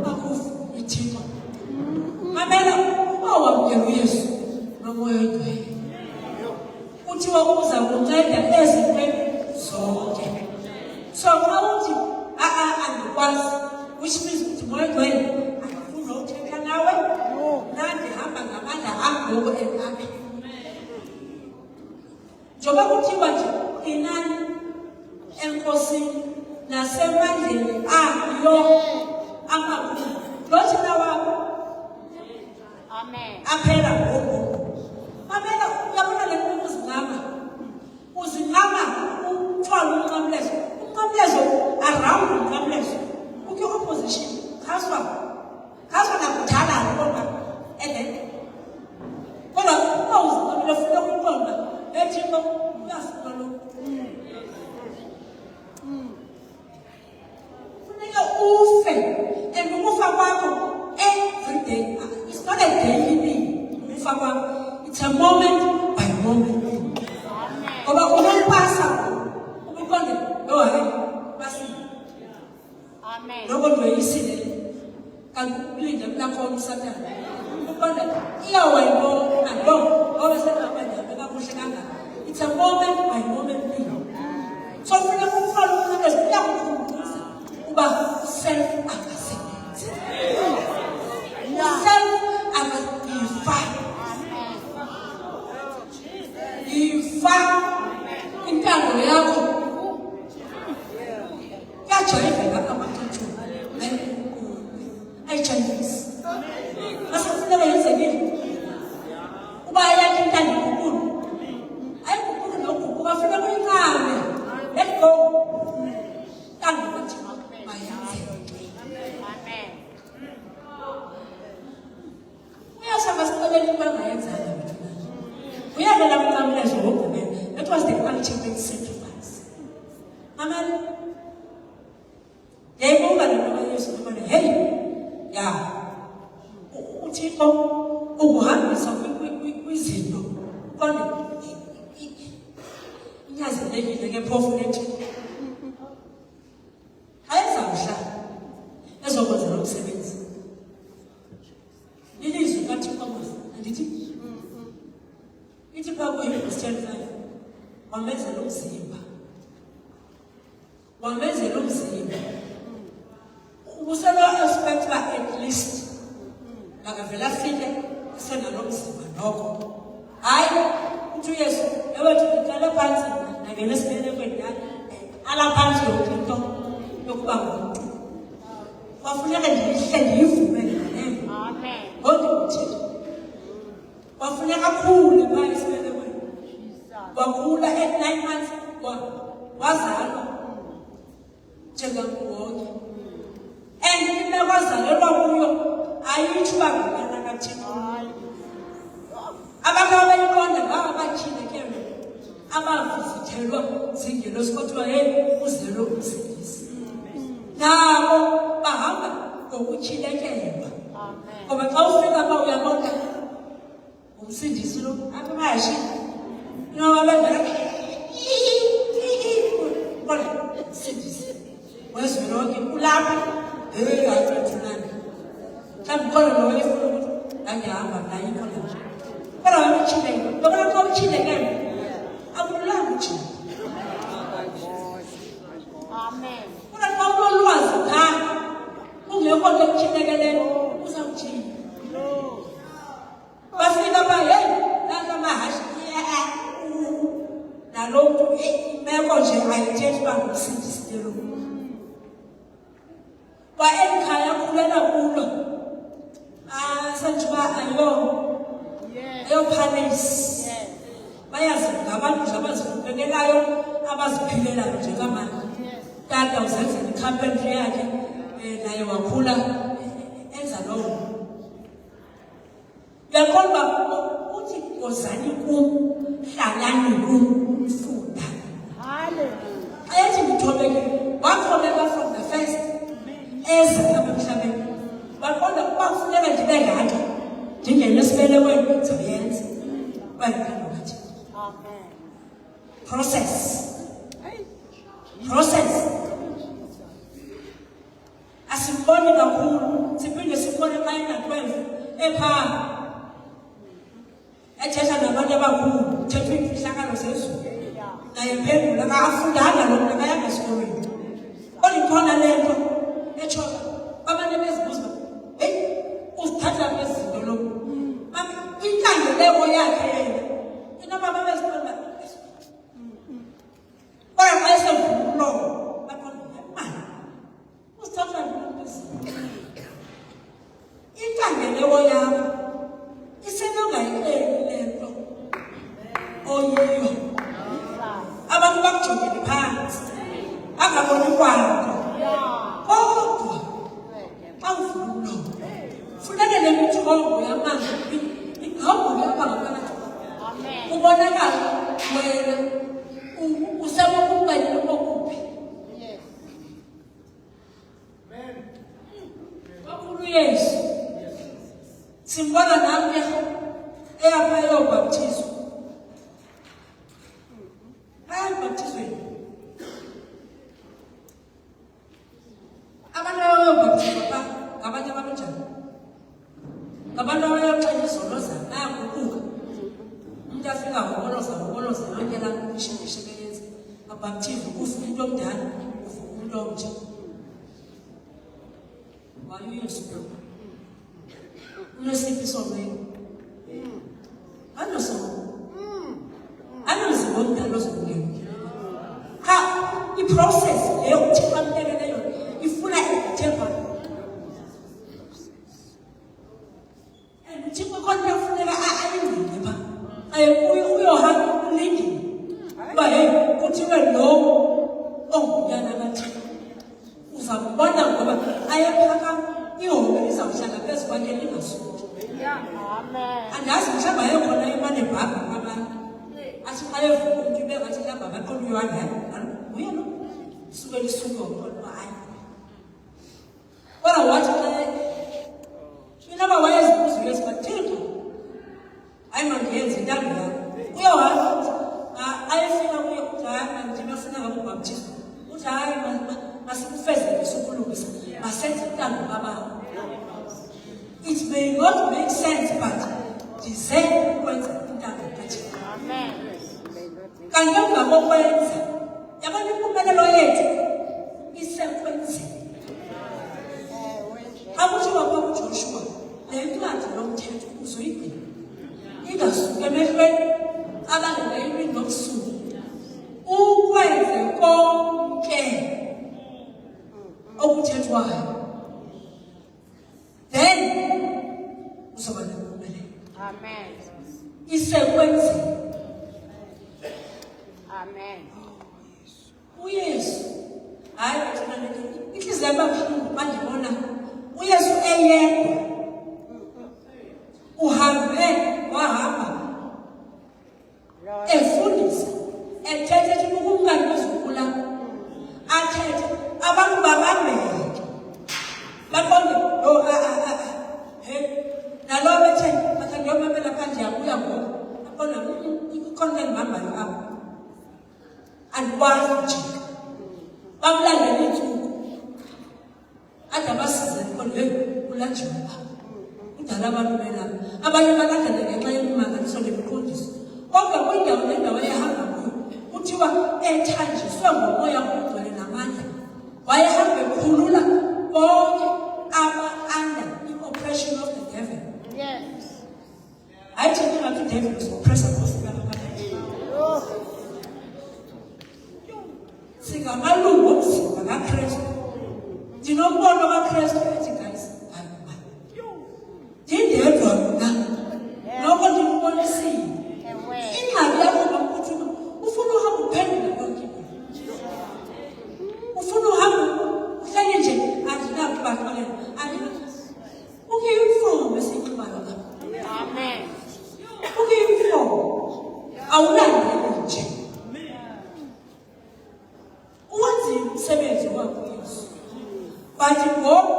akufu ithixo. Mamela uba wamkela uYesu nomoya oyingcwele. Uthiwa uza kunceda ezintweni zonke. So xa uthi andikwazi which means ukuthi moya oyingcwele andifuni ukuthetha nawe. Nandihamba ngamandla am ngoku engaphi. Njengoba kuthiwa nje inani enkosini nasemandleni ayo amakhulu. Lothina wakho Amen. aphela ngoku. Mamela uyabona le nto uzingama. Uzingama umthwalo umnqamlezo. Umnqamlezo around umnqamlezo. Ukhe opposition. Khaswa nakudala ngoba and then kodwa uma uzinqamle ufuna ukuqonda eThixo uyafuna lo. Funeka ufe and ukufa kwakho every day. It's not a daily thing. Ukufa kwakho. It's a moment by moment thing. Ngoba unompasa ukuqonda lo hayi basi. Amen. Lokho ndoyisile kanti ulinda mnakhona uSathane. Ukuqonda iyawayibona lo ngoba sekabanja bekakuhle kangaka. It's a moment by moment thing. So funeka umfalo umnqamlezo uyakukhumbuza uba self akasebenzi. Self akayifa. Yifa intando yakho. Kuyajayiveka amathuthu. Ayijayivisi. Masifuna bayenze nini? Uba yakho intando kukhulu. Ayikukhulu lokhu ubafuna kuyincane. Let go. Intando ukuthi bayenze. Amen. Uyasaba sicela That was the ultimate sacrifice. Amen. Hey, yeah. Uthixo ukuhambisa kwizinto kodwa inyazelekile ke phofu lethu ayizawuhla ezokwenza lo msebenzi ilizwi kaThixo andithi ithi phaa kuHebrews 10:5 wamenzela umzimba ubuselo expect ba at least akavela fike senalo mzimba noko hayi uthi uYesu ewathi uqala phansi nangena sibele kwendala ala phansi yonke yokuba ngumuntu wafuneka ndihle ndiyivume nami Amen. kodwa uthixo wafuneka khule phaa esibele kwenu wakhula at 9 months wazalwa njengakuwonke and into wazalelwa kuyo ayithi uba ngumntana kaThixo abantu abayiqonda ngaba batyhileke abavizithelwa zingelosi kodwa uzelo umsindisi nabo bahamba ngokutyhilekelwa ngoba xa ufika apha uyabona umsindisi lo apha bayashi inobabevela kodwa umsindisi wezwelonke ulapha ayithethulana mhlawumbi khona lo efuna ukuthi angihamba naye khona nje kodwa wamtyhileke yobona xa utyhilekele akululanga ujile Amen. kodwa xa unolwazi ngalo ungekho nto ekutyhilekeleyo uzawujila bafika pha heyi nanto mahashi nalo mntu imeko nje ayithethi uba ngumsindisi lelo kwa elikhaya akhulela kulo senje uba ayophanesi bayazi ngabantu nje abazivukekelayo abaziphilelayo njengamanje tata uzenzela ikhampentri yakhe naye wakhula enza lowo uyaqonda uba uthi kozani kum hlalani kum funda Hallelujah. ayathi ngithobeke wakhomeka from the first eza apha emhlabeni baqonda ukuba kufuneka ndibe ngako ndingene esibelekweni ndizoyenza bayithando kathi Amen. process asimboni kakhulu siphinde sibone xa ina-12 ephaa ethetha nabantu abakhulu thethwa iimfihlakalo zezulu naye phendula akafundanga lo mntu akayanga esikolweni kodwa ikhona le nto etshoba abantu bezibuza heyi uzithatha kwezinto lo inkangeleko yakhe yena inoba babeziqonda kodwa xa esevula umlomo baqonda mani uzithatha kwezinto inkangeleko yakho isenongayixeli le nto oyiyo abantu bakujongele phansi angaboni kwanto kodwa xa uvula umlomo funeke le mithombo yamanzi ingabuli apha ngaphakathi Amen. ubonakala wena usemokuqelile okuphi Yes. kakhulu Yesu simbona namke eyapha eyobhaptizwa ayibhaptizweni abantu abayobhaptizwa pha ngabanye abantu njani ngabantu abayoxela izono zabo ayaguquka umuntu afika ngokoloza yonke laa nto ishekeshekeyenza abhaptizwe kufa umuntu omdala kufa umuntu omtsha waye uYesu lo unesiphi isonweni anozimo omdala ozokungena iprocess leyo uThixo amlekeneyo ifuna ithemba uThixo konke kufuneka ayingene pha uyohamba ulindile uba heyi kuthiwe lo ongunyana kaThixo uzambona ngoba ayaphakama ihombe lizawuhlala phezu kwakhe lingasuki Amen. andazi mhlawumbi ayekhona imane bhabha kwabantu athi xa evuka umntu ibe ngathi laba baqola uyohamba nguye lo suke lisuke kodwa hayi kodwa wathi inoba wayezibuza uyesu bathixo hayi mandiyenze intando yam uyohamba ayefika kuye uthi hayi mandimafuna ngakubhaptizwa uthi hayi masikufezekise ukulungisa masenze intando kabawo. It may not make sense, but deserve ukwenza intando kaThixo. Amen. Kanti ungakokwenza yabona impumelelo yethu isekwenzeni. Akuthiwa kwakuJoshua le ncwadi lomthetho uzoyigcina ingasuki emehlweni alandela imini nobusuku ukwenze konke okuthethwayo. Then uzoba nempumelelo. Amen. Isekwenzeni. Amen. uYesu hayi thina inhliziyo yababuhlungu bandibona uYesu eyedwa wahamba efundisa ethethe ethi ukumkani bezukula athethe abantu babambeke baqonde nalo bethe bathi ngiyomamela phandle yakuya ngoku aqonda ikhona engibambayo apha andikwazi ujika bamlandela iintsuku ade abasize qonde kulanjiwe apha kudala abantu belapha abanye balandela ngenxa yemimangaliso nemiqondiso kodwa kwindawo nendawo ehamba kuyo kuthiwa ethanjiswe ngomoya omgcwele namandla wayehamba ekhulula bonke aba-under i-oppression of the devil. Yes. hayi thina ngathi udevil is-oppressor singamalungu omzimba kaKristu. Ndinombono kaKristu ethi guys ndindedwa mna noko ndimbonisile ingxaki yakho ukuthi ufuna uhamba uphendule konke ufuna uhamba uhlale nje andinakubaxolela ukuyimfomo esiyinxibayo apha. Amen. Ukuyimfomo awulandeli nje uwenze umsebenzi wakho Yesu bathi ngoku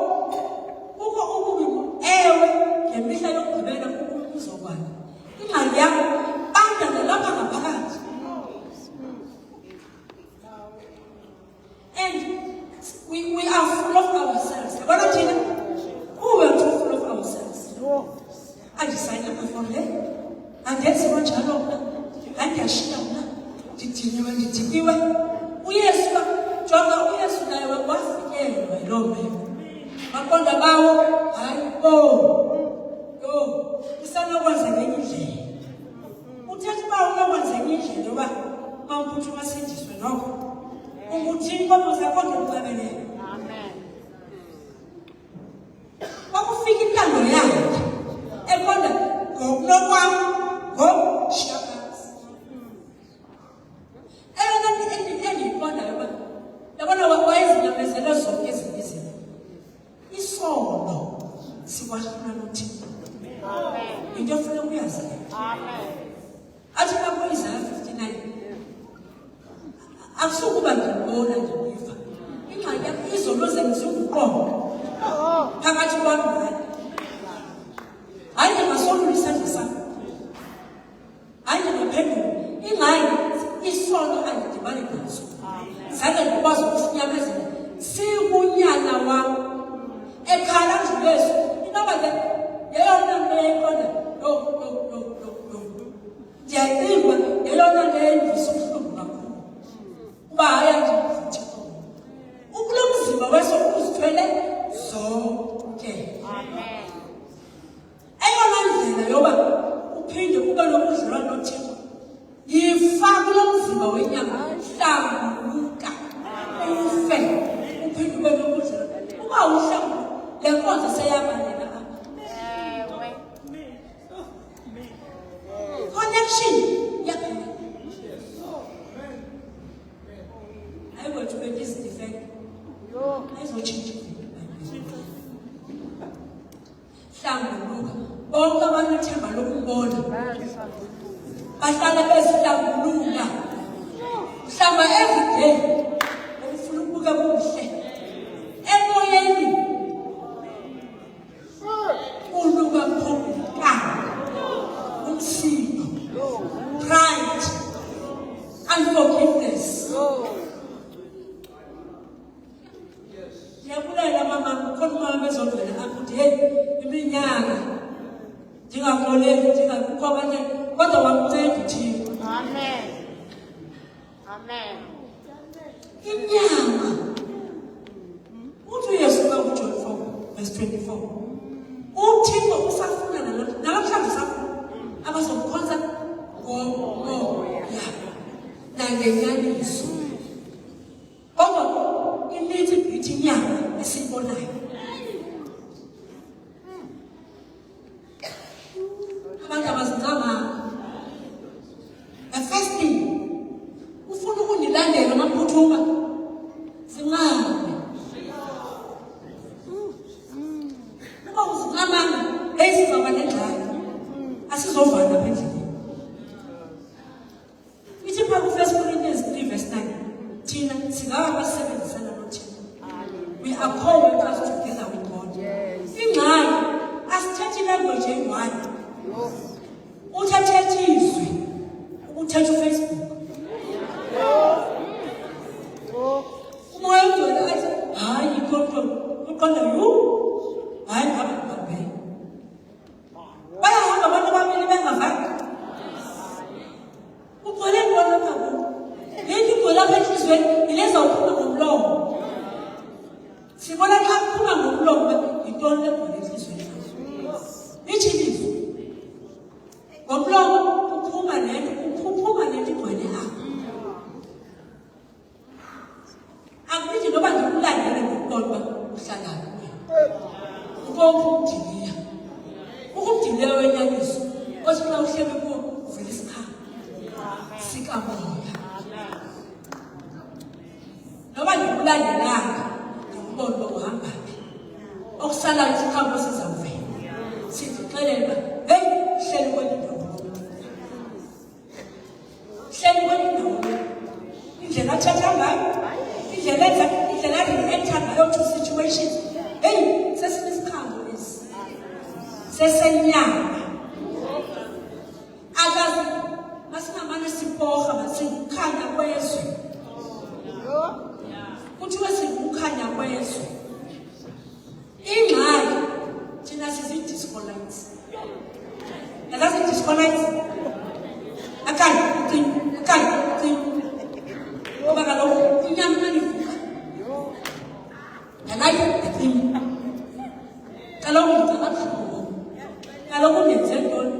kukho okubi ewe ngemihla yokugqibela uzokwana ingxaki yakho banda nalapha ngaphakathi. And we are full of ourselves. Yabona thina we are too full of ourselves. Andisayina amafone andenzi kanjalo mna andiyashiya mna ndidiniwe ndidikiwe. uYesu jonga uYesu naye wafikelwa yiloo meko maqonda bawo hayi usanokwenza ngenye indlela uthetha uba unokwenza enye indlela yoba mawukuthi umasindiswe noko ukuthi inkomo zakho ndikuqabelele. Amen. Kwakufika intando yakhe eqonda ngokunokwam ngokushiya phantsi eyona endiyiqondayo uba yabona wayezinyamezele zonke ezinye izinto isono sikwashana noThixo. Amen. Yinto efuna ukuyazi Amen. athi lapho Isaya 59 akusukuba ndibona ndiyiva ingxaki yakho izono zenu zinguqobo phakathi kwami naye hayi ndingasolula isandla sakho hayi ndingaphendula ingxaki isono andidibane naso zange ndikwazi ukusinyamezela sikunyana wam ekhala njuyesu inoba ke yeyona nto eqonda ndiyayiva yeyona nto endivisa ubuhlungu kakhulu uba hayi andivuthi ukulo mzimba weso uzithwele zonke. Amen. eyona ndlela yoba uphinde ube nobudlelwane noThixo yifaka ulo mzimba wenyama hlambuluka ufe uphinde ube nobudlelwane uba uhlambuluka le nkonzo seyabalela apha. Ewe. Connection yaphela hayi kwethu bendizidefekte ayizotshintsha hlambuluka bonke abanethemba lokumbona bahlala bezihlambulula mhlamba everyday ukufuna ukubuka kuhle emoyeni uluka phobika umsindo pride unforgiveness yabulela mama khona mama bezovela apho hey iminyaka ndingakoleli ndingakukho abanye kodwa wakunceda uThixo. Amen. Amen. Inyama uthi uYesu kaJohn 4:24 uThixo usafuna namhlanje usafuna abazomkhonza ngomoya nangenyaniso kodwa ilithi bithi inyama esibonayo abantu abazincama first thing ufuna ukundilandela maphuthuma zinqame uba uzinqamanga sizawuba nengxaki asizovana apha endleleni ithi phaa ku-1 Corinthians 3:9 thina singaba basebenzisana noThixo we are co-workers together with God ingxaki asithethi language eyi-one uthathethiswe ukuthetha uFacebook umoya ongcwele athi hayi kodwa uqonda hayi ababhe bayahamba abantu ababili bengavanga ugcwele mbona phambi yini igcwele apha enhliziyweni ileza uphuma ngomlomo sibona xa kuphuma ngomlomo yintoni legcwele enhliziyweni ithi lizwi ngomlomo kuphuma nento igcwele apha akubithi noba ndikulandele ngokuqonda uba uhlala ukumdiliya ukumdiliya wenyaniso othi xa uhleli kuwo uvele isikhama sikamoya noba ndikulandelanga ndikubona uba uhambaphi okusalayo isikhambo sizawuvela sindixelela heyi hleli kweli ndawo indlela athetha ngayo indlela reacta ngayo to situations heyi sesinesikhambo esi sesenyama akazi masingamane siporha masikukhanya kwezwe kuthiwe sikukhanya kwezwe ingxaki thina sizi-disco lights yazazi i-disco lights akani ngoba kaloku inyama manivuka yanayo ecimi kaloku ndicakabuhlungu kaloku ndenze ntoni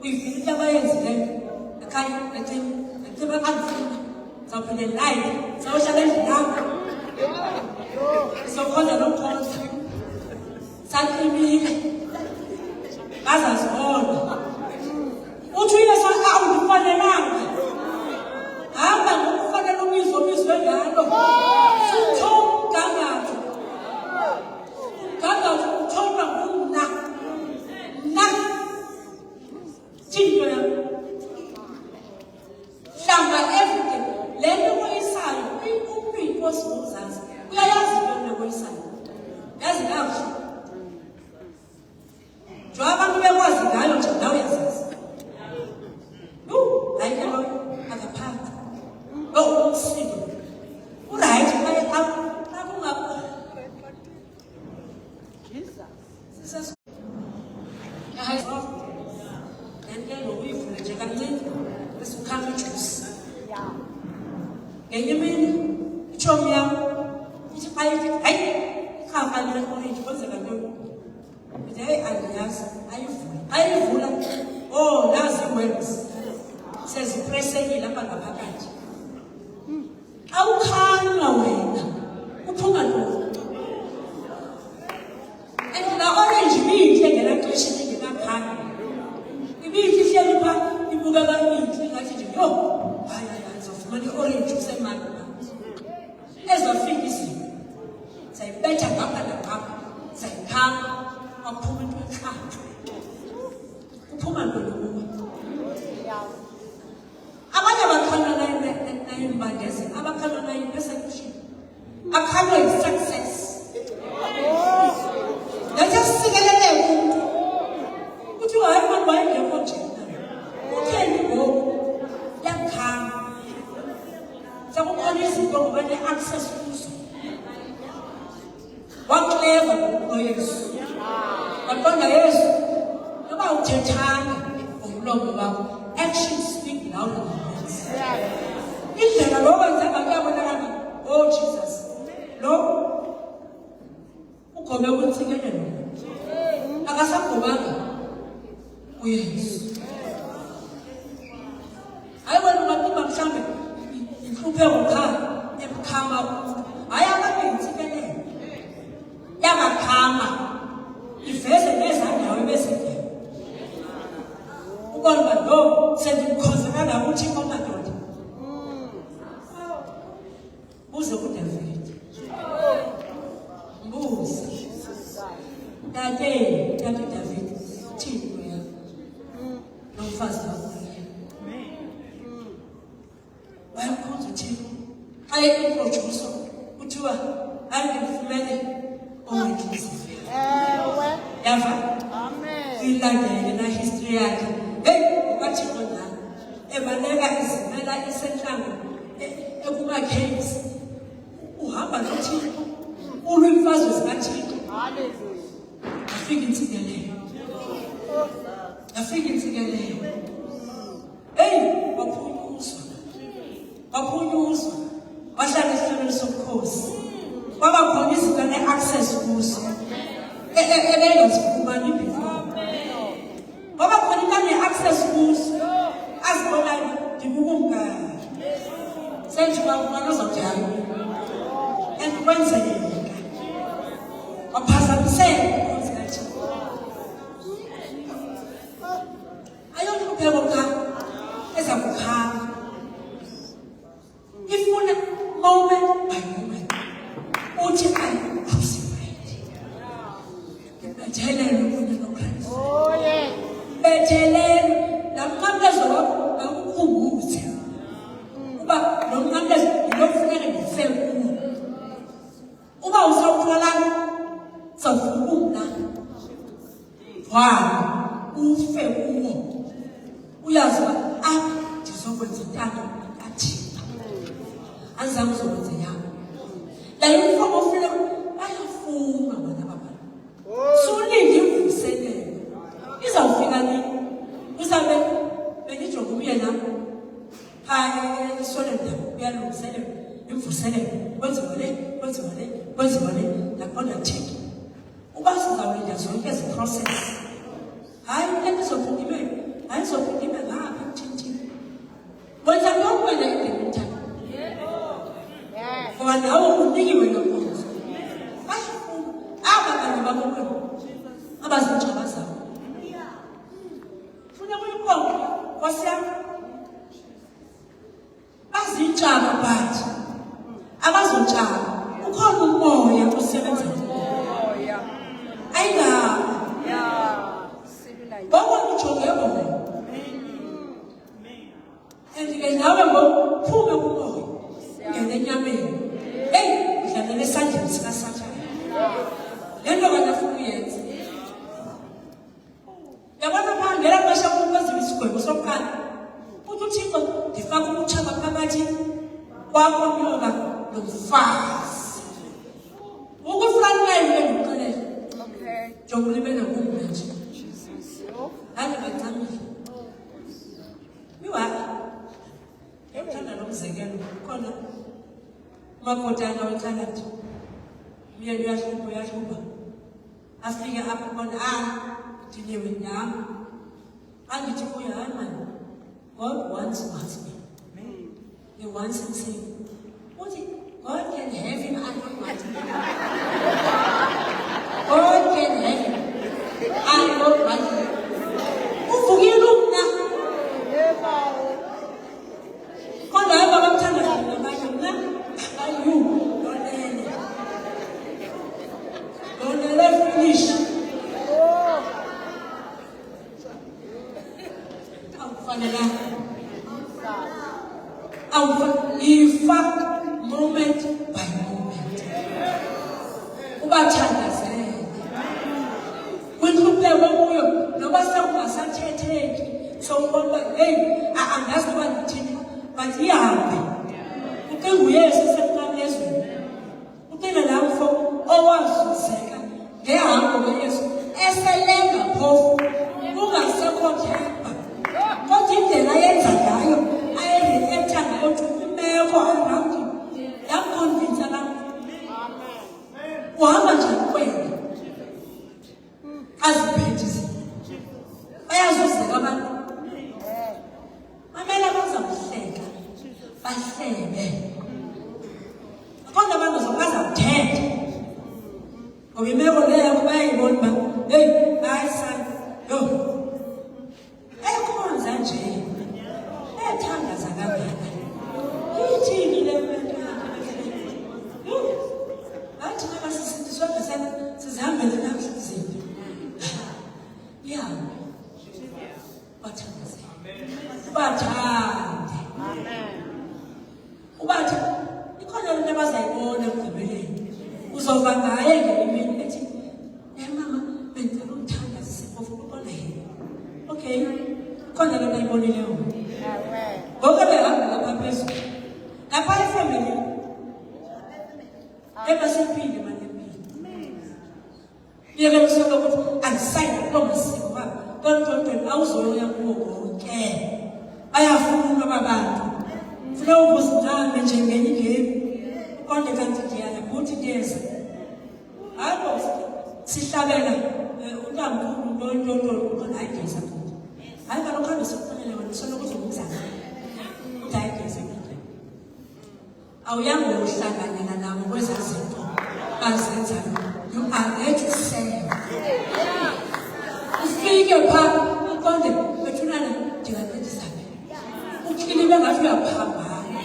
uyivile into abayenzileyo ekhaya ecimi akandifuna zawuphinda ndilayite zawuhlala endlini yakho sokhonza nokhonza sacimile bazazibona uthi uyesu awundifanelanga hamba ngokufanele ubizwe ngalo sutho umgangatho uthonywa ngumna thixo yam hlamba everyday le nto koyisayo umntu yinkosi ngomzantsi uyayazi into le koyisayo yazi kakuhle njengoba abantu bekwazi ngayo nje nawe uyazazi hayi ke loyo akaphatha lo umsindo urayithi kwaye xa kungakho and ke ngokuyivula nje kancini esikhama ijusi ngenye imini itshomi yam ithi xa ithi hayi irhafa le-orange kwenzeka ntoni ithi heyi andiyazi ayivula nazi iiwebs sezipresekile apha ngaphakathi awukhanywa wena uphuma ntoni and la orange ibintle ngelaxesha ingekakhanya ibintle ihleli phaa ibukeka intle ngathi nje yo hayi ndizawufumana i-orange usemandi ezafika izinto sayibetha ngapha nangapha sayikhama waphuma into ekhanjwe khona kuwe. Abanye abakhalwa nayimbandezi, abakhalwa nayi-persecution, bakhalwa yi-success. Letha sikelele umuntu ukuthi hayi manje wayengekho nje. Utheni ngoku yakhanga. Sakukhona izinto ngoba ne-access kuzo. Wakleva ngoYesu. Waqonda Yesu noba uthethanga ngomlomo wakho, actions speak louder than words. Indlela lo wenzeka kuyabonakala, oh Jesus, lo ugome ukuntsikelelo akasagomanga uYesu. Hayi wena ungaphuma mhlambe inhlupheko cha ebukhama hayi akabe intsikelelo yamakhama iveze nezandawo ebeseke ukona lo sendimkhozekana ukuthi komadoda buze kuDavid mbuze tate David thixo ya nomfazi wakho wayakhonza thixo aye introduce kuthiwa ayimfumene owethu yava ilandele na history yakhe ukathixo njalo ebaleka izimela isenhlango ekumacaves uhamba nothixo ulwa imfazwe zikathixo afika intsikelelo waphunyuzwa wahlala esihlonweni sobukhosi kwaba khona izinto ne-access kuzo ebengazifumani before kwaba khona into ne-access kuzo azibonayo ndibukumkani senjuba umntwana ozawujalo and kwenzeka waphazamiseka inkosi kaThixo ayonhlupheko ka eza kukhanga ifuna moment by moment uthi crucified bethelele kunye noKristu bethelele namqamlezo wakho akukhumbuze uba lo mqamlezo yilokufuneka ngife kuwo uba usawuthola sawufuna ufe kuwo uyazi uba apha ndizokwenza intando kaThixo azange uzokwenza yakho la yimfobo ofuna bayafuna bona baba sulinde imvuselelo izawufika nini uzabe bengijonga umyena hayi isolenda uyalungiselela imvuselelo kwenziwa le ndaqonda thixo uba sizawulinda zonke ezi process hayi into izophinda ibe ngapha thintini wenza ntoni wena indemintana ngoba nawe unikiwe lo nkonzo bayafuna aba kanye bakokwena abazintshaba zabo funa kuyinkonzo nkosi yami bazintshaba bathi abazontshaba ukhona umoya osebenza umoya ayingabo bonke ujonge bona and-ke nawe ngophume kumoya ungene enyameni udlalela esandleni sikaSathane le nto kanye afuna uyenza yabona phaa ngela xesha kwenziwa isigwebo sokuqala uthi uThixo ndifaka umtshaba phakathi kwakho nyoka nomfazi ukufana naye ndikuxelela jonga ulibele kumna nje hayi bancamile miwaphi ngithanda nomzekelo khona umakotana wethalente myeni uyahlupha afike apho khona ndiniwe nyam angithi kuye hayi mani God wants your husband. He wants him saved. God can have him, I don't want him. God can have him, I don't want him. Uvukile umna. Kodwa hamba bamthanda nabanye mna ayu lonele finish. moment by moment. Ubathandazele. Kwinhlupheko kuyo noba sewungasathetheki sowubona hey angazi noba ndithini but ihambe. Ucinga uYesu esemnqamlezweni. Ucinga laa mfo owazuzeka ngehambo kaYesu eselenga phofu kungasekho themba. Kodwa indlela ayenza ngayo ayereacta ngayo kwimeko around him yamconvince abantu. Uhamba njani kwena aziphethise bayazuzeka abantu mamela bazakuhleka bahlebe akhona abantu zokazawuthetha ngoba imeko leyo bayayibona uba hey hayi sana yo ekhonza nje ethandaza kangaka ithini le mento athi nxa sisindiswa ngesana sizihambele namhlanje ya bathandaze bathande ubathi ikhona lento abazayibona ekugqibeleni uzova ngaye ngeimini ethi mama bendicela ukuthandaza siphofu ubona yena okay khona lento ayibonileyo ngoku behamba lapha phezulu lapha efamily ebasempile manempilo yeke lusoka ukuthi andisayina kulo masiko uba tontoni awuzoyoya kuwo konke bayafuna ababantu funeka ukuzinqame njengenye igemu konke kanti ndiyala kuthi ndiyeza hayi bo sihlabela utamkhulu ntontoni ayigeza kuthi hayi kaloku hambe sikuxelele wena soloko uzokuzana uthi ayigeza kuthi awuyanga uhlanganyela nabo kwezaa zinto bazenzayo. You are there to serve. Ufike phaa uqonde bethunana ndingancedisa phi uklina bengathi uyaphambana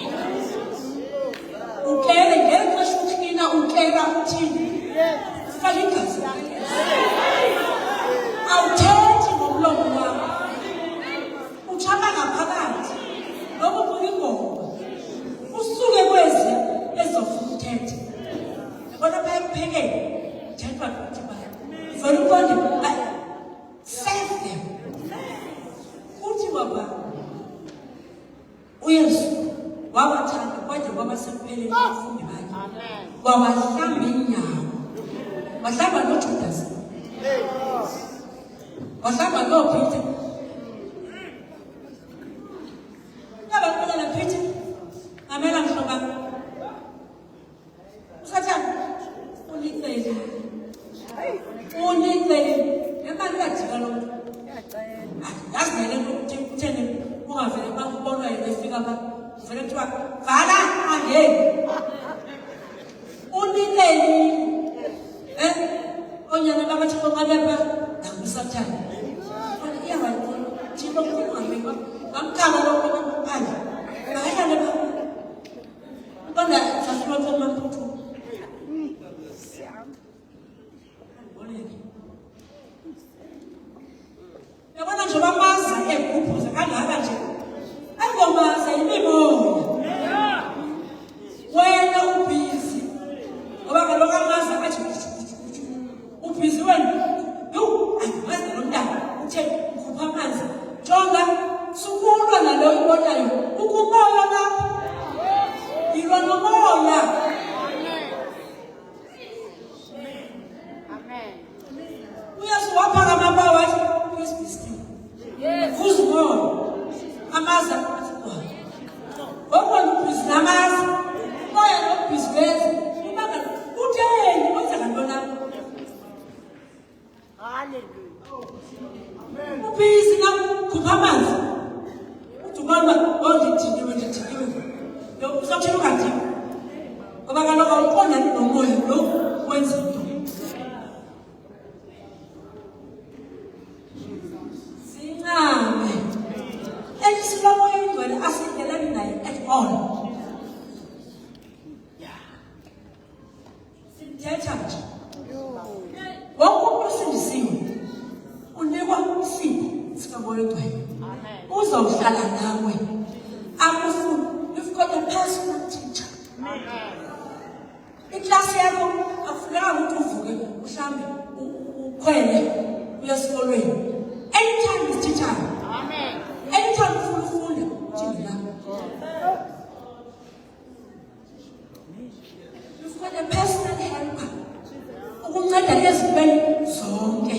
ukele ngexesha uklina ukela uthini ufake igazi awuthethi ngomlomo wakho utshaba ngaphakathi noba ufuna ingoma usuke kwezi ezofuna uthetha yabona phaa ekuphekeni thethwa kuthi ba vele uqonde serve them uthi waba uYesu wabathanda kodwa kwabasekupheleni abafundi bakhe wabahlamba iinyawo wahlamba noJudas wahlamba noPeter yabaxelela Peter mamela mhloba usathana unicele emali kajika lo mntu yazi ngale nto kutheni ungavele bakubonwa yena efika pha uvele kuthiwa vala angeni uniceli onyana babathixo xa bepha nangusathana iyabantona thixo kungambekwa ngamkhanga lokona phandle akahlale pha uqonda sasilothomaphuthu yabona nje bamaza egubhuza kangaka nje ayingomaza yimimoya wena ubhizi ngoba kaloku amaza athi ubhizi wena andimazi nalo mntana uthe ukhupha amanzi jonga sukulwa nalo ibonayo ukumoya lapha yilwa nomoya. Uyesu waphakama phaa wathi peace be still. Who's more? Amaza ngokona ubhizi namaza moya nobhizi wenza ubanga utheni wenza ngantoni apho ubhizi nakhupha amanzi uthi ubona uba ndidiniwe uzawutshela ungadini ngoba kaloku awuqondani nomoya lo wenza into. Silomoya ingcwele asingelani naye at all. Simthetha nje wonke umuntu usindisiwe unikwa isipho Samoyedwe. Amen. Uzawuhlala nawe. Akufuni. You've got a personal teacher. Amen. Iklasi yakho akufuneka ukuthi uvuke mhlambe ukhwele uye esikolweni. Anytime is teacher. Amen. Anytime ufunda uthini la. You've got a personal helper. Ukunceda ezintweni zonke.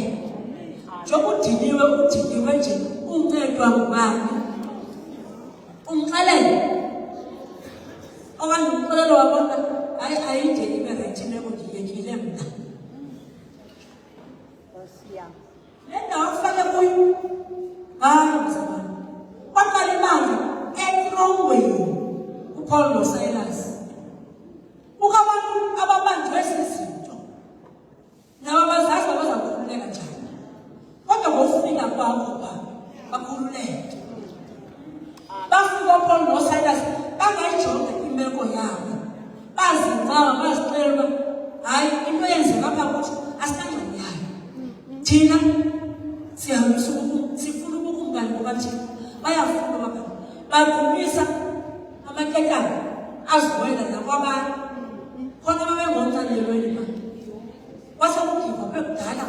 Njengoba udiniwe nje uncedwa ngubani. Umxelele. Okanye umxelele wabona ayide ibe right imeko ndiyekile mna. Nenda wafake kuyo. Hayi mzabana. Kwaqala imali etrongweni uPaul noSilas. Ukabantu ababanjwe sizinto. Nabo bazazi bazakhululeka njani. Kodwa ngofika kwakho bakhululeke. Bafika uPaul noSilas bangayijonga imeko yabo. Bazinqaba bazixela hayi into yenzeka apha kuthi asikangani yayo. Thina sifuna ubungani bokaThixo. Bayafuna baba. Badumisa amaketyana aziwela nakwabanye. Khona babengomncanyelweni ma. Kwasokugiva bekudala.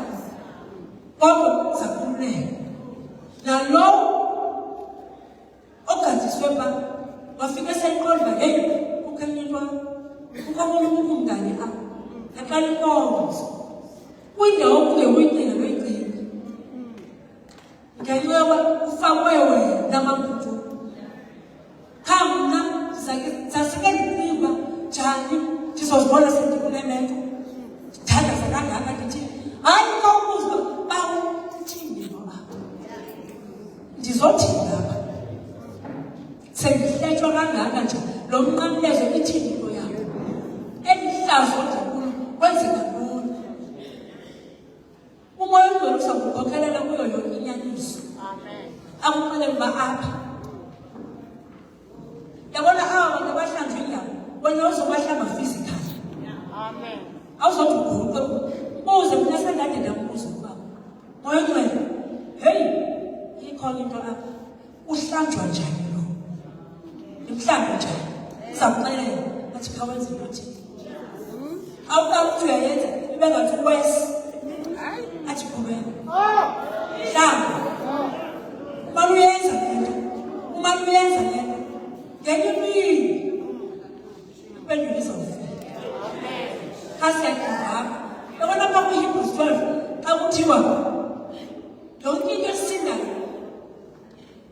Kodwa sakhululeka. Nalo ogadiswe ba wafika eseqonda hey ukhanyelwa ukabona ubungani apha. Aqala inkonzo. Kwindawo kungewicina lwecina. Ngenxa yokuba ufakwe wena mabudu. Khamna sasike ndicingwa njani ndizozibona sendikule meko. Ndithandaza kangaka ndithi hayi kawubuzwa bawo uthini noba. Ndizothini lapha. Sendihletywa kangaka nje lo mnqamlezo ithini into yakho. Elihlazo ndikulo kwenzeka ntoni. Umoya ongcwele uzakukhokelela kuyo yonke inyaniso. Amen. Akuxelele uba apha. Yabona aba bantu abahlanjwe inyawo, wena uzobahlamba physically. Amen. Awuzothi uguqe ubuze mina sengade ndambuza ukuba moya ongcwele hey ikhona into apha uhlanjwa njani lo? Nimhlambe njani? Uzakuxelela athi khawenze into thini. Awukathi uyayenza ibe ngathi uwesi. Athi khubela. Mhlawumbe. Uma uyenza lento. Ngenye imini. Impendulo izofika. Kasiyakudlala. Yabona apha kuHebrews 12 xa kuthiwa yonke into esindayo.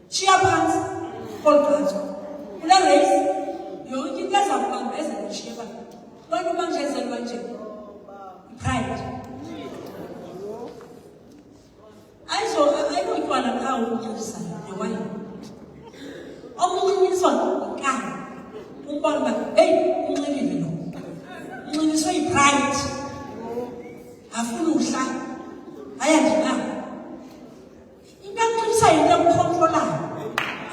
Shiya phansi. Kolgathi. Kula race yonke into ezakubambezela ushiye phansi. Abantu banjezelwa nje. Pride. Ayinotywala ngawo ukunxilisana newayini. Okunxiliswa nkani. Umbona uba hey unxilile lo. Unxiliswe yi-pride. Afuna ukuhlala. Ayandinako. Into enxilisayo into ekukhontrolayo.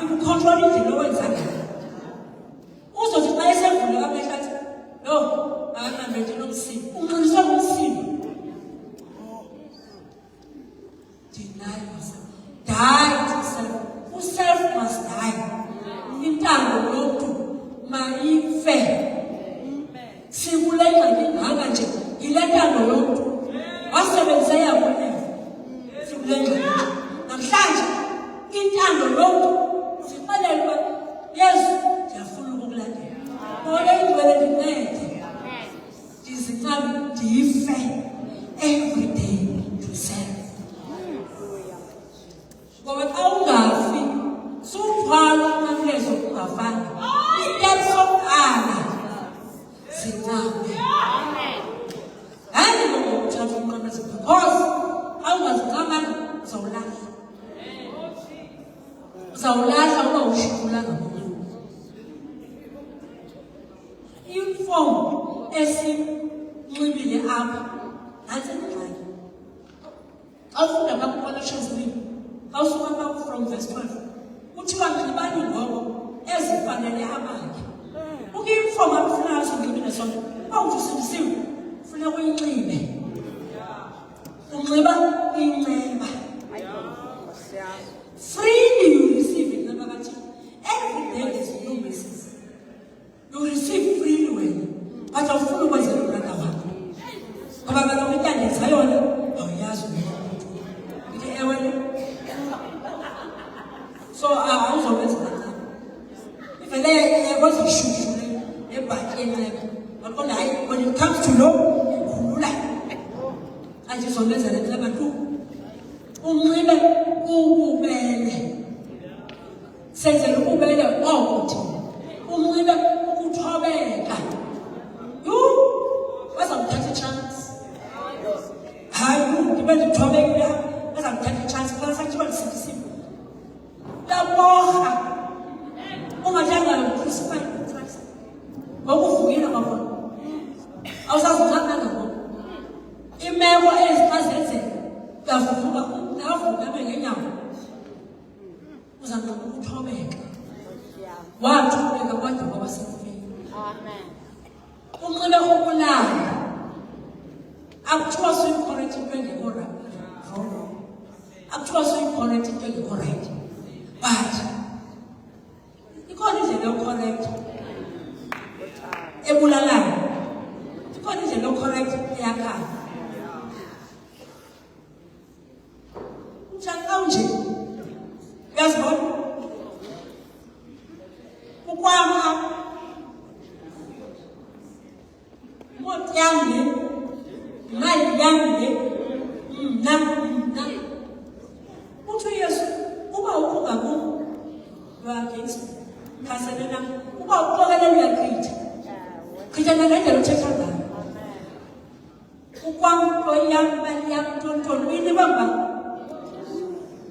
Ikukhontrola indlela owenza ngayo. Uzothi xa esevula amehlo athi yo akanambe nje nomsindo. Unxiliswe ngumsindo. Deny yourself. Die to self. Who self must die. Intando yomntu mayife. Sikulenga ngingaka nje yile ntando yomntu. Wasebenzisa yakwenene. Sikulenga. Namhlanje intando yomntu sixelele uba Yesu ndiyafuna ukukulandela. Moya ongcwele ndincede. Ndizinqabe ndife every day to self. Ngoba xa ungafi suthwala umamlezo ungafani. Into sokuqala zinqabe. Hayi ngoba uthatha umnqamlezo because xa ungazinqabanga uzawulahla. Uzawulahla uba ushikulanga kuyo. Ifomu esinxibile apha nantsi ingxaki. Xa ufunda apha kuColossians 3 xa usuka apha from verse 12 kuthiwa nxibani ngoko ezifanele abakhe. Ifomu abafunayo sinxibile sona uba uthi usindisiwe funeka uyinxibe. Unxiba inceba. unxibe ububele. Senzele ububele okuthi unxibe ukuthobeka. Bazamthatha chance. Hayi ndibe ndithobekile bazamthatha chance phela sakuthiwa ndisindisiwe. Yaboha ungathanga ucrucify Christ. Ngokuvukile kwakho. Awusazucana ngakho. Imeko ezixazenzeka uyavuka navuka bengenyawo. Uzama ukuthobeka. Wathobeka kodwa ngoba sekufile. Amen. Unxibe ukulala. Akuthiwa soyicorrect into engekho wrong. Akuthiwa soyicorrect into engekho right. But ikhona indlela yocorrect ebulalayo. Ikhona indlela yocorrect eyakhayo. Njalo nje uyazibona ukwama imoto yami imali yami na uthi Yesu uba ukho ngaku against khaselena uba uqokelela uyakhitha khithana ngendlela uthetha ngayo ukwampo yami yami tonton ini bamba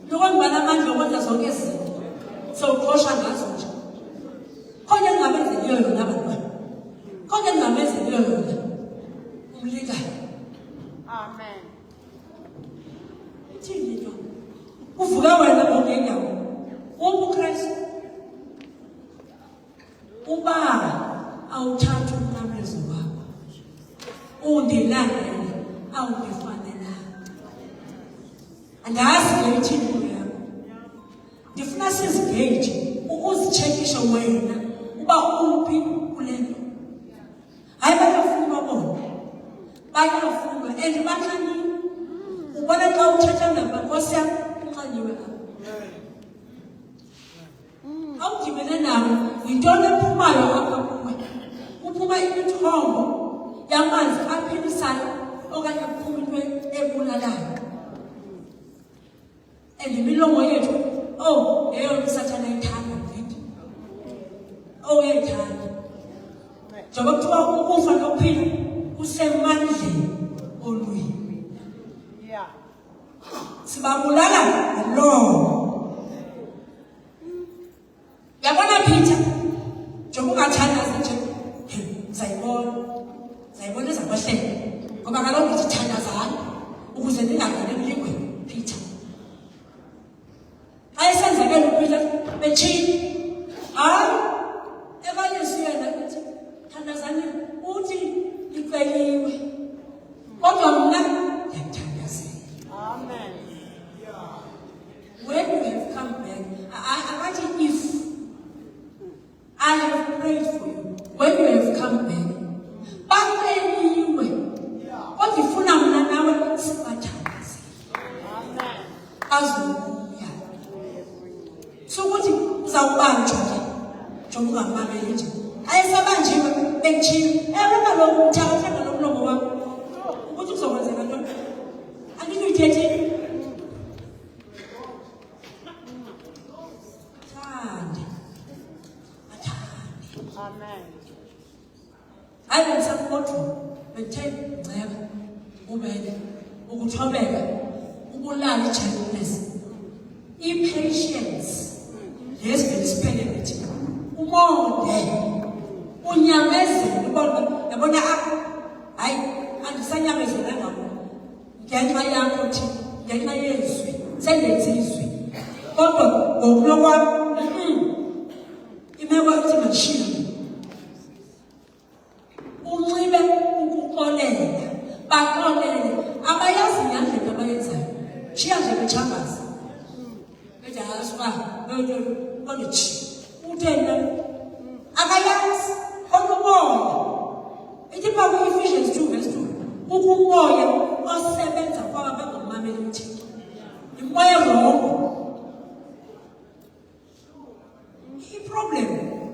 Nokubana amandla okwenza zonke izinto. Sowuqosha ngazo nje. Khona engingabenzeliyo yona abantwana. Khona engingabenzeliyo yona. Umlikayo. Amen. Uthini nto? Uvuka wena ngongenyawo. UKristu. Uba awuthatha umnqamlezo wakho. Undilandele awungifanele. Andazi ngethini yakho. Ndifuna sizigage ukuzichekisha wena uba uphi kulento. Hayi bayafuna babona. Bayafuna and bathani. Ubona xa uthetha nabankosi uxanyiwe apha. Awugibele nabo yintoni ephumayo apha kuwe. Uphuma imithombo yamanzi aphilisayo okanye kuphuma into ebulalayo. Imilomo yethu leyo usathana ithanda mfethu uyayithanda njengoba kuthiwa ukufa nokuphila kusemandleni olwimi sibabulala lo yabona Peter njengoba ungathandazi nje sayibona ezakwahlele ngoba kaloku ngithandazana ukuze ndingangeni emlingweni Peter ayesenzekela uPeter bechini hayi ebayesu yena uthi thandazani uthi liqeliwe kodwa mna ngiyathandazela. Amen. When you have come back, I if I have prayed for you, when you have come back, bakeliwe kodwa ifuna mna nawe sibathandazele. Amen. Azubuya sokuthi uzawubanjwa ke njengoba ngamameli nje ayesabanjiwe bechini kaloku uthatha nomlomo wakho ukuthi kuzokwenzeka ntoni andikuyithethi thande athande. Amen. Hayi ngisakhodwa bethe ngceba ubele ukuthobeka ukulala ijayelesi i-patience lesivele sithi umonde unyamezele yabona hayi andisanyamezela ngabo ngenxa yakho thi ngenxa yezwi sendenze izwi kodwa ngokulo kwami imeko ethi mashila unxibe ukuxolela baxolele abayazi ngandlela abayenzayo shiya nje bechambaza asuka kondithi uthena akayazi okubona ithi pha ku-Ephesians 2:2 ukumoya osebenza kwaba bangomameli uThixo imoya rongo iproblem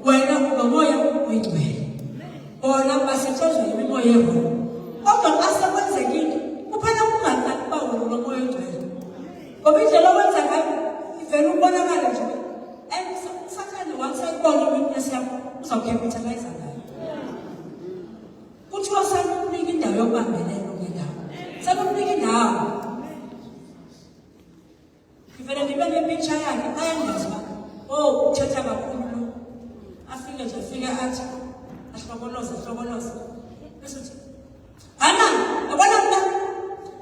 wena ngomoya oyingcwele bona basetshenzwa yimimoya erongo kodwa xa sekwenzekile kuphela kungathi uba wena unomoya oyingcwele ngoba ivele ubonakala nje. Sathane wasayibona weakness yakho uzawukhepitalize ngayo. Kuthiwa sakunika indawo yokubambelela ngendawo. Sakunika indawo. Ivele ndibe nepicture yakhe ayangazi uba uthetha kakhulu lo. Afike nje afike athi ahlokoloze. Bese uthi Hana, yabona mna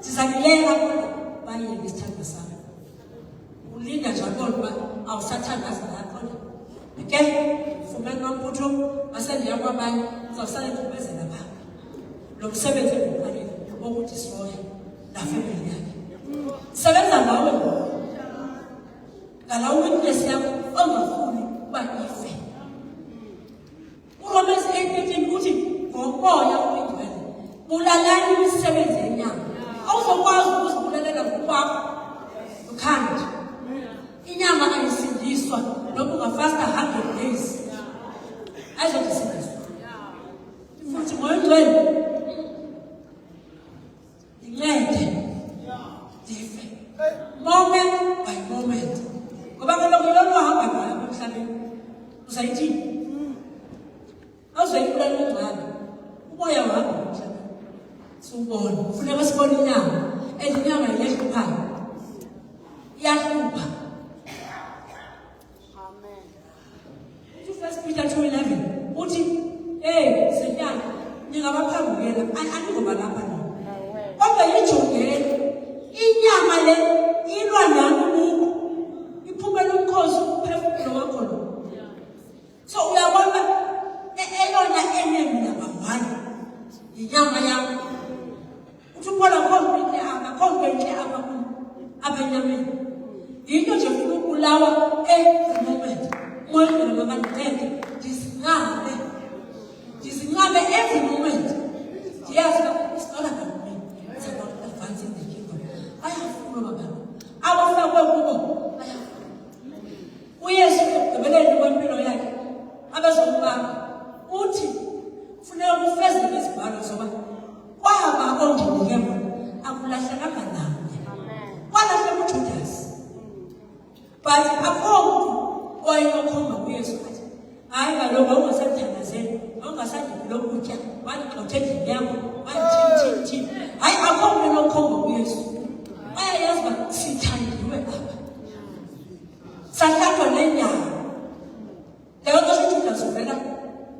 sizamileka kodwa baye ngesithando sami. Ulinda nje abona uba awusathandaza ngakhona. Okay? Fumene nomputho basendiya kwabanye uzawusala endibezela pha. Lo msebenzi engiwuqalile wokuthi sihoye nafemeli yakhe. Sebenza ngawe ngala weakness yakho ongafuni uba ife. uRomans 8:18 uthi ngomoya oyingcwele bulalani imisebenzi yenyama. Awuzokwazi ukuzibulalela ngokwakho. You can't. Inyama ayisindiswa noba ungafasta 100 days. Ayizokisindiswa. Futhi moya oyingcwele incede ndife. Moment by moment. Ngoba kaloku lona uhamba ngayo emhlabeni uzayithini? Awuzoyibulala ingane. Umoya wahamba emhlabeni. Siwubona. Kufuneka sibone inyama. Inyama iyahluphayo. Iyahlupha. Amen. 1 Peter 2:11 uthi senyana ningabaphambukela andingoba lapha lo. Kodwa yijongeni inyama le ilwa nani kuku iphumela umkhosi ukuphefumula wakho lo. So uyabona eyona enemy number 1 inyama yakho. Uthi ubona konke apha enyameni. Yinto nje ufuna ukubulawa every moment. Moya ngabanteke ndizinqabe every moment. Yes, it's not about me. It's about advancing the kingdom. Ayafuna baba. Abafakwe kubo ayafuna. uYesu ekugqibeleni kwempilo yakhe abazomkakhe uthi kufuneka kufezeke izibhalo zoba kwaba onginike bona akulahlekanga namnye. Kwalahleka uJudas. But akho owayekhomba kuYesu athi hayi kaloku ungasemthandazeli ungasandiki lokutya wanigxothe endlini yakho wanithini. Hayi akho mntu okhomba kuYesu. Bayayazi uba sithandiwe apha. Sahlatshwa nenyama. Leyo nto uJudas uvela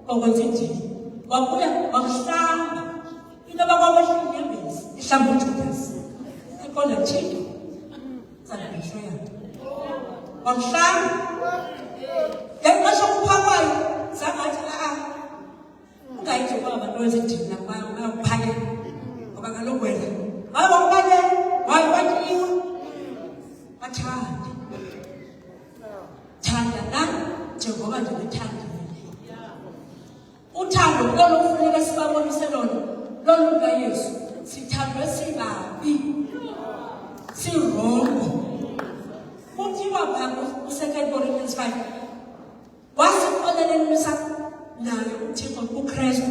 okwenza indini. Wabuya wakuhlamba. Into abakwabasho inyembezi ihlamba uJudas. Eqonda thina. Sanibisho yakhe. Wakuhlamba. Ngenxa yokuphakwayo zangathi ungayithi kwaba abantu bezindini nabaphakela. Ngoba kaloku wena wabaphakela wayibathiwa bathanda. Thanda nami njengoba ndibethandile. Uthando lolo kufuneka sibabonise lona lolu lukaYesu. Sithandwe sibabi. Sirongo. Kuthiwa phakathi ku2 Corinthians 5 wasixolelelisa naye uThixo uKristu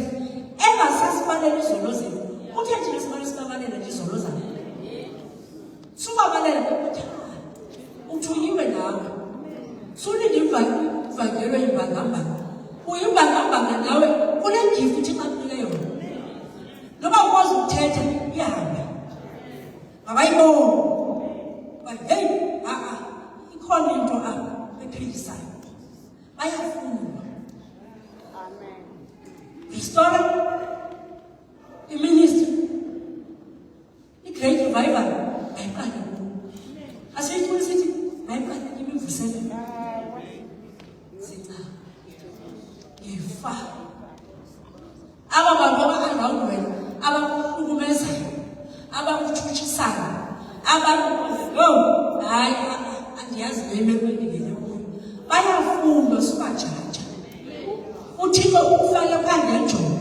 engasasibalela izono zethu. Uthe thina simane sibabalela nje izono zakhe. Subabalela ngokuthanda. Uthuyiwe nawe. Sulinde ivangelo imbangambanga. Uyimbangambanga nawe kule gift uThixo akunika yona. Noma ukwazi ukuthetha ihambe. Abayibona. But hey, ikhona into apha ephilisayo. Bayafuna. Amen. Restore the ministry. The great revival. Ayiqale kuwo. Asiyithuli sithi ayiqale imivuselelo. Sinca. Ngifa. Aba bantu around wena abakuhlukumezayo abakuthutshisayo hayi andiyazi lemekweni ngene kuyo bayafunda sibajaja. Uthixo ufake phandle njongo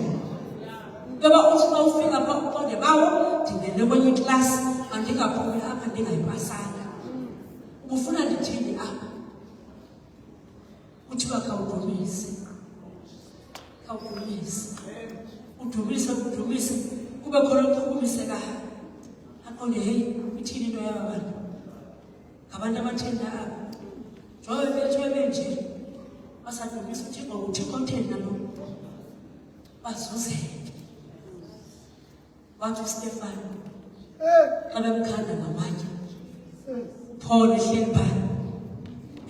ngoba uthi xa ufika pha uqonde bawo ndingene kwenye iklasi andingaphumi apha ndingayipasanga. Ufuna ndithini apha? Kuthiwa khawudumise. Udumise kube khona ukuchukumisekayo. Aqonde hey ithini into yaba bantu abantu abathenda apha jobe bethu benje basadumisa uThixo uThixo uthenda lo bazuzeke wathi uStefano xa bemkhanda ngamanye Paul ehleli phansi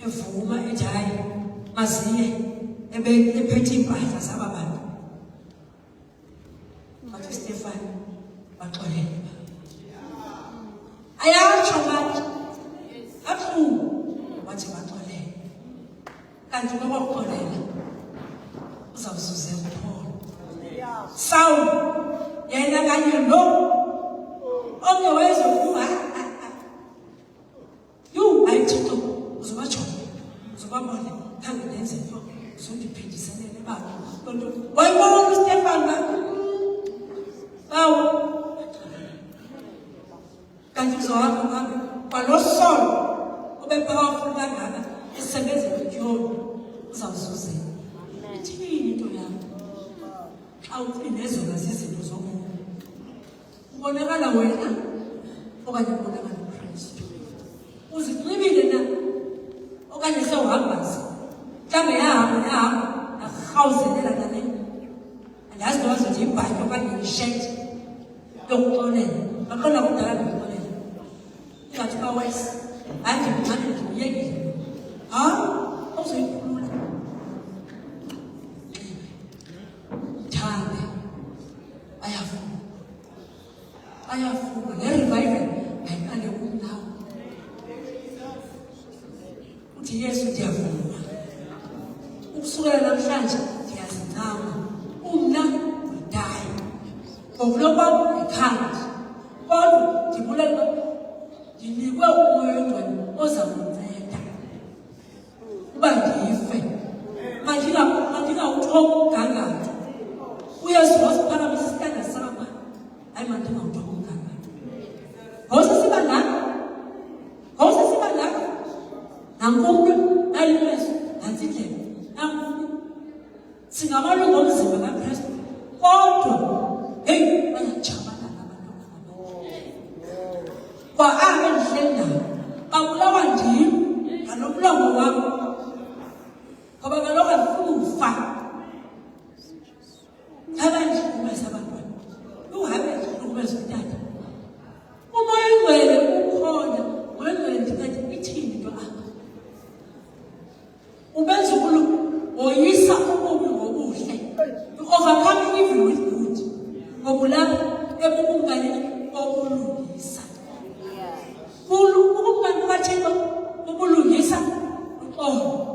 evuma ethi hayi maziye ephethe impahla zaba bantu wathi uStefano baxolele ayatsho bathi abuhlungu wathi baxolele kanti ngoba uxolela uzawuzuze uPaul Saul yena kanye lo ongeweza ukuba ayithixo uzobajonga uzobabona khange nenze nto uzondiphindiselele babo lonto wayibona uStefano Saul kanti uzohamba ngabe kwalosolo obepowerful kangaka esebenzela utyholo uzawuzuzela ithini into yakho xa ucinezela zizinto zobomi ubonakala wena okanye ubonakala uKristu uziqibile na okanye sewuhambazi mhlawumbe yahamba yarhawuzelela nale andazi noba zothi ibhatyi okanye isheti yokuxolela baqonda kudala nokuxolela ingathi bawesi hayi ndimncane ndimyekile uzoyikhulula thande ayafuna ne-revival ayiqale kumnawo uthi Yesu ndiyavuma ukusukela namhlanje ndiyazincama umna udayi ngokuloba ikhandi kodwa ndibulela ndinikwe umoya oyingcwele ozawunceda uba ndife mandingawuthobi umgangatho uyesu wasiphakamisa isitanda sama hayi mandingawuthobi umgangatho ngowusesiba ngaka nankumntu alimeso nantsidlela nankumntu singamalungu omzimba kaKristu kodwa heyi bayajabalana abantu kwa ame ndihleli nabo babulawa ndim ngalomlomo wam ngoba kaloku andifuna ufa abandihlukumeza abantwana uhambe ndihlukumeza utata umoya oyingcwele ukhona umoya oyingcwele ndingathi ithini into apha ubenza woyisa ububi ngobuhle you-overcome evil with good ngobulapha ebukumkanini obulungisa ukumkani kukaThixo ubulungisa uxolo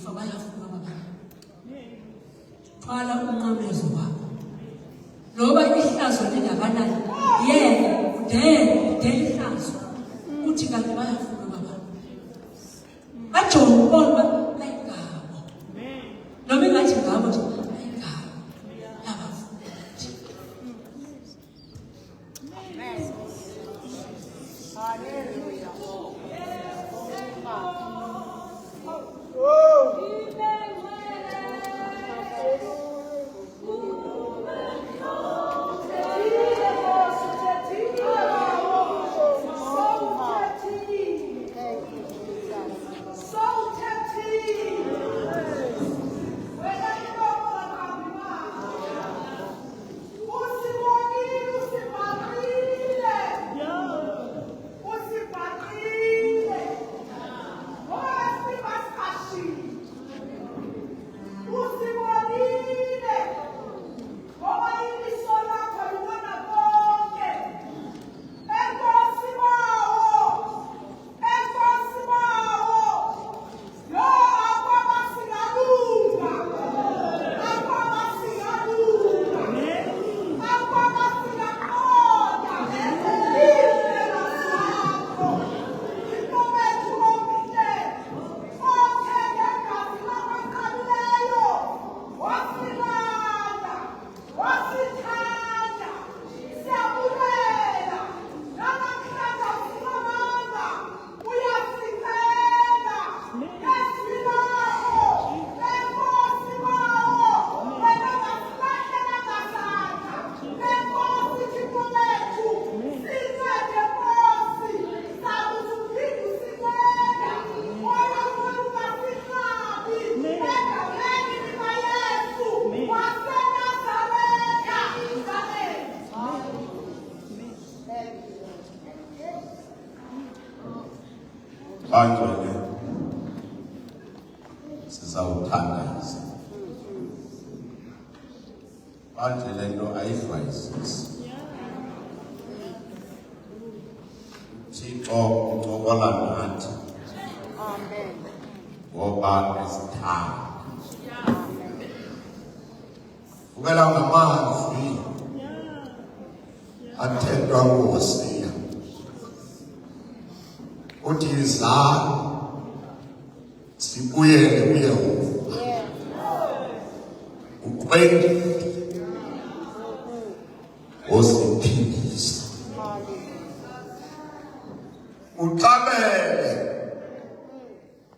ifa bayafuna ababana thwala umnqamlezo wakho loba ihlazo lingakanani yena ude ihlazo uthi kanti bayafuna ababana bajonge ubona uba ayingabo noma ingathi ngabo nje ayingabo yabafuna Hallelujah. Manje sizawuthandaza. Manje lento ayifayisisi. Thixo ucokola nathi. Amen. Ngoba esithanda. Ukela ngamanzi athethwa nguHosea. Uthi izani sibuyele kuYehova. Uqwende osiphilisa. Uxabele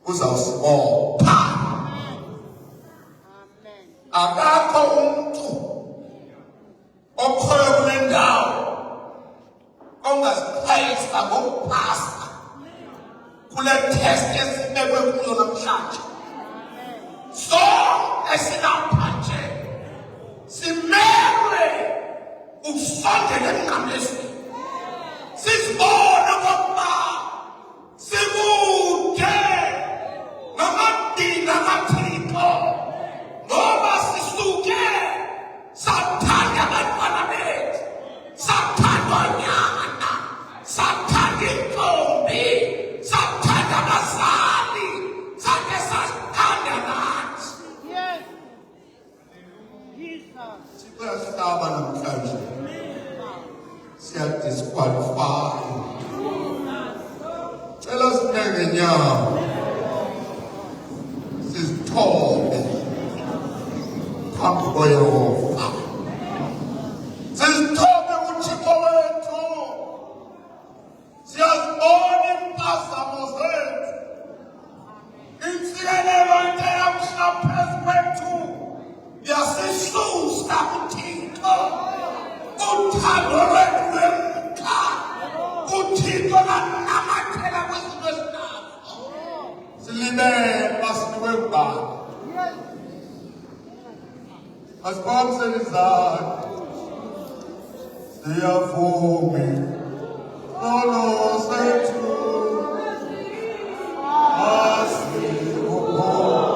uzawusibopha. Akakho umuntu okhoyo kule ndawo ongasichayisa ngokupasa kule test esibekwe kuyo namhlanje. So esinapha nje simelwe usondele emnqamlezweni sizibone okokuba sikude namadina kaThixo ngoba sisuke sathanda abantwana bethu, sathanda nyana, sathanda intombi, sathanda abazali, sakhe sathanda nathi. Yes. Jesus. Siyasaba namhlanje. Siyadisqualify. Cela sineke nyawo. Sizithole phambi koYehova. Sizithole uThixo wethu. Siyazibona impazamo zethu. Insikelelo into yamhla phezu kwethu. Yasisusa uThixo. Uthando lwethu lwemka. uThixo lanamathela kwezinto ezinazo. Silibele basinikwe ngubani. Asiphakamiseni izandla. Siyavuma solo sethu asikukhona.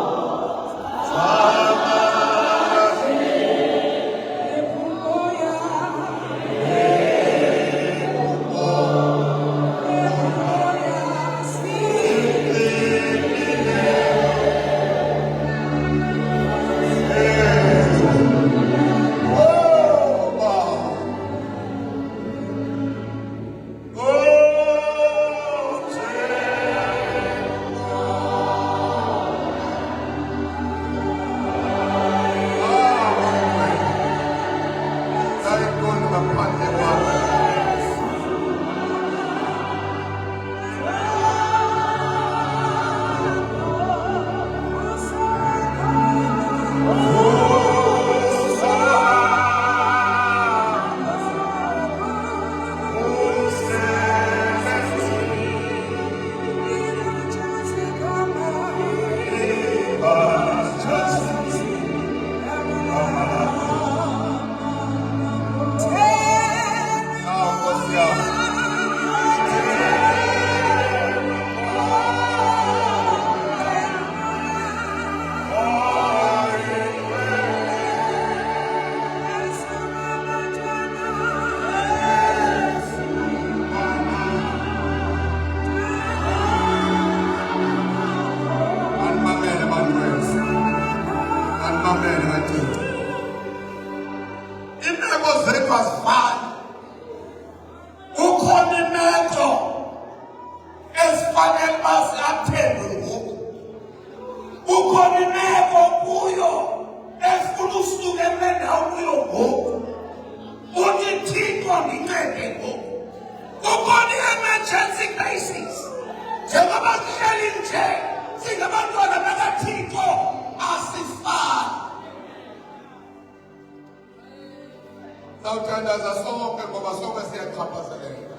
Sawuthandaza sonke ngoba sonke siyachaphazeleka.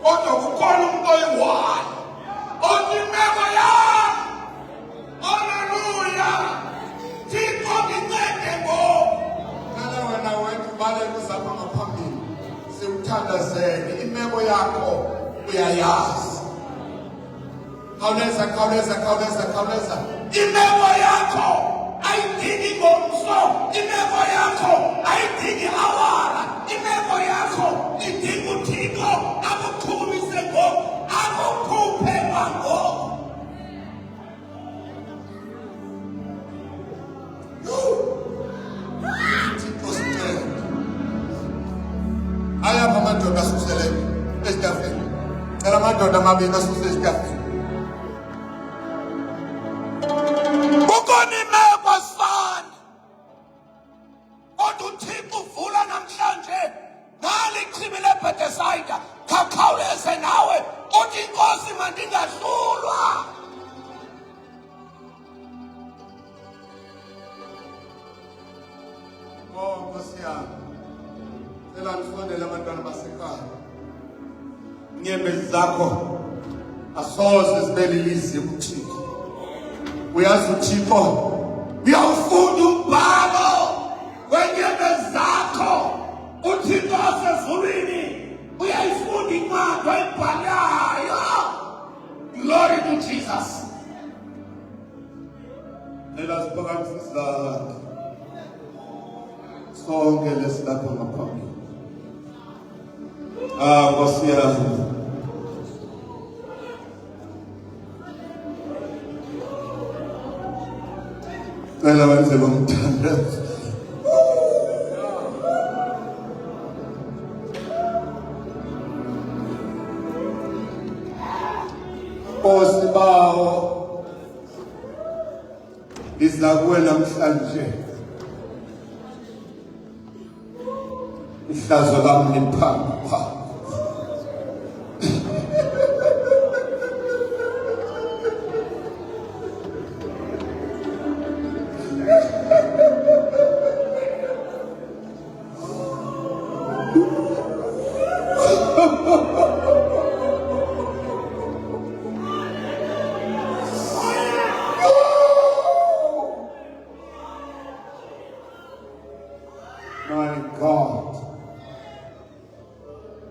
Kodwa kukhona umuntu oyi-one othi imeko yami. Haleluya. Thixo ngincede ngoku. Cela wena wethu baleka uzapha ngaphambili. Siwuthandazele imeko yakho uyayazi. Khawuleza. Imeko yakho ayidingi ngomso, imeko yakho ayidingi awara, imeko yakho idinga uThixo akuqhubise ngoku, akukhuphe kwangoku. Thixo sicela. Ayapha amadoda asusele esitafeni. Cela amadoda amabini asuse esitafeni. Ukonimeko asifani. Kodwa uThixo uvula namhlanje ngale ichibi leBethesayida. Khawuleze nawe uthi inkosi mandingahlulwa. Oh Nkosi yami. Cela ngifondele abantwana basekhaya. Inyembezi zakho asoze zibe lilizwi kuThixo. Uyazi uThixo uyawufunda umbhalo wenyembezi zakho. uThixo asezulwini uyayifunda incwadi oyibhalayo. Glory to Jesus. Let us phakamise izandla sonke lesilapha ngaphambi. Nkosi yami. Cela wenze lo mthandazo. Nkosi bawo liza kuwe namhlanje. Ihlazo lami liphambi kwakho.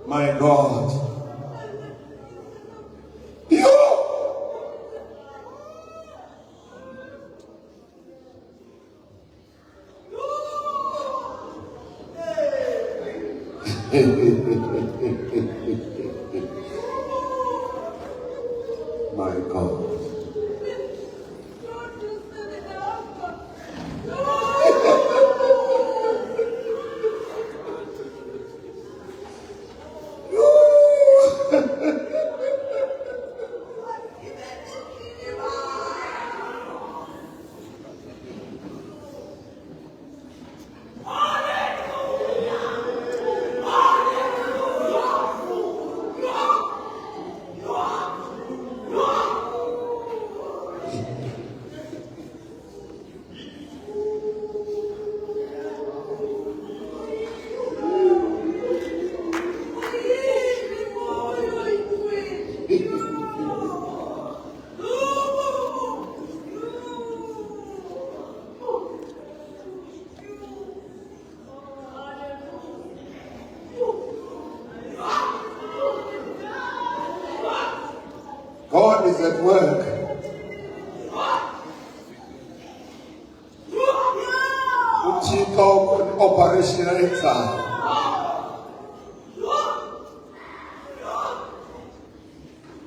My God. You. My God. God is at work. uThixo operationaliza.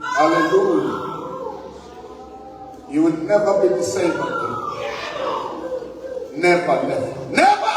Hallelujah. You will never be the same again. Never, never, never.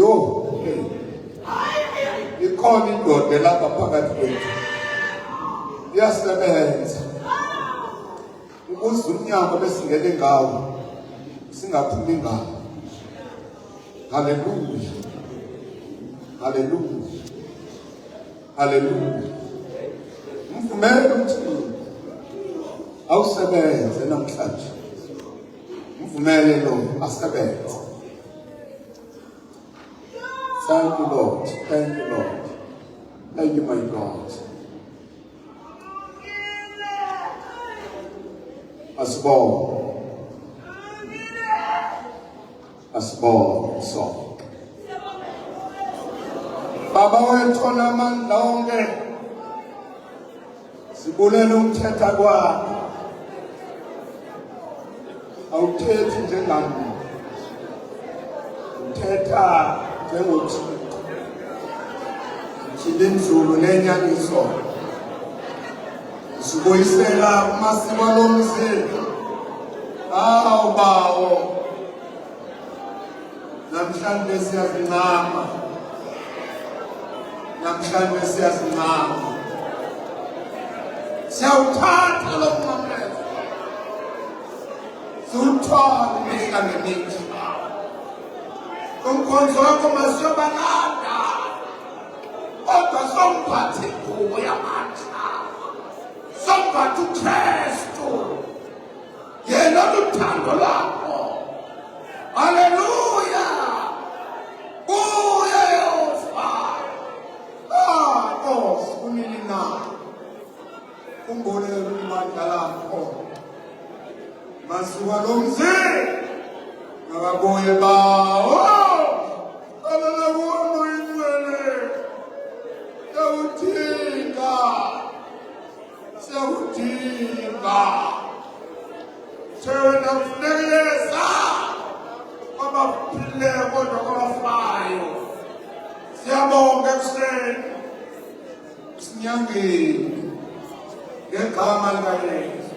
Yo, ikhona indoda lapha phakathi kwethu. Iyasebenza. Ukuze umnyango besingene ngawo singaphumi ngawo. Hallelujah. Hallelujah. Hallelujah. Mvumele ukuthi awusebenze namhlanje. Mvumele lo asebenze. Thank you, Lord. Thank you, Lord. Thank you, my God. Asibonge so. Baba wethu onamandla onke, sibulela ukuthetha kwakho. Awuthethi njengami. Uthetha njengoThixo. Indlulu nenyaniso. Sibuyisela kumasiko lomzimba. Bawo. Namhlanje siyazincama. Namhlanje siyazincama. Siyawuthatha lo mnqamlezo. Siwuthwale imihla ngemihla. Umkhonto wakho masiyobalanda. Kodwa somphathi kuwe amandla. Somphathi uKristu. Yena luthando lwakho. Haleluya. Kuye Yehova. Nkosi kunini na. Umbone imandla lakho. Masuka lomzimba. Ngababoye bawo. Siyawudinga. Thena kulekeleza abaphileyo kodwa kwabafayo. Siyabonga ekuseni sinyangeni ngegama likaYesu.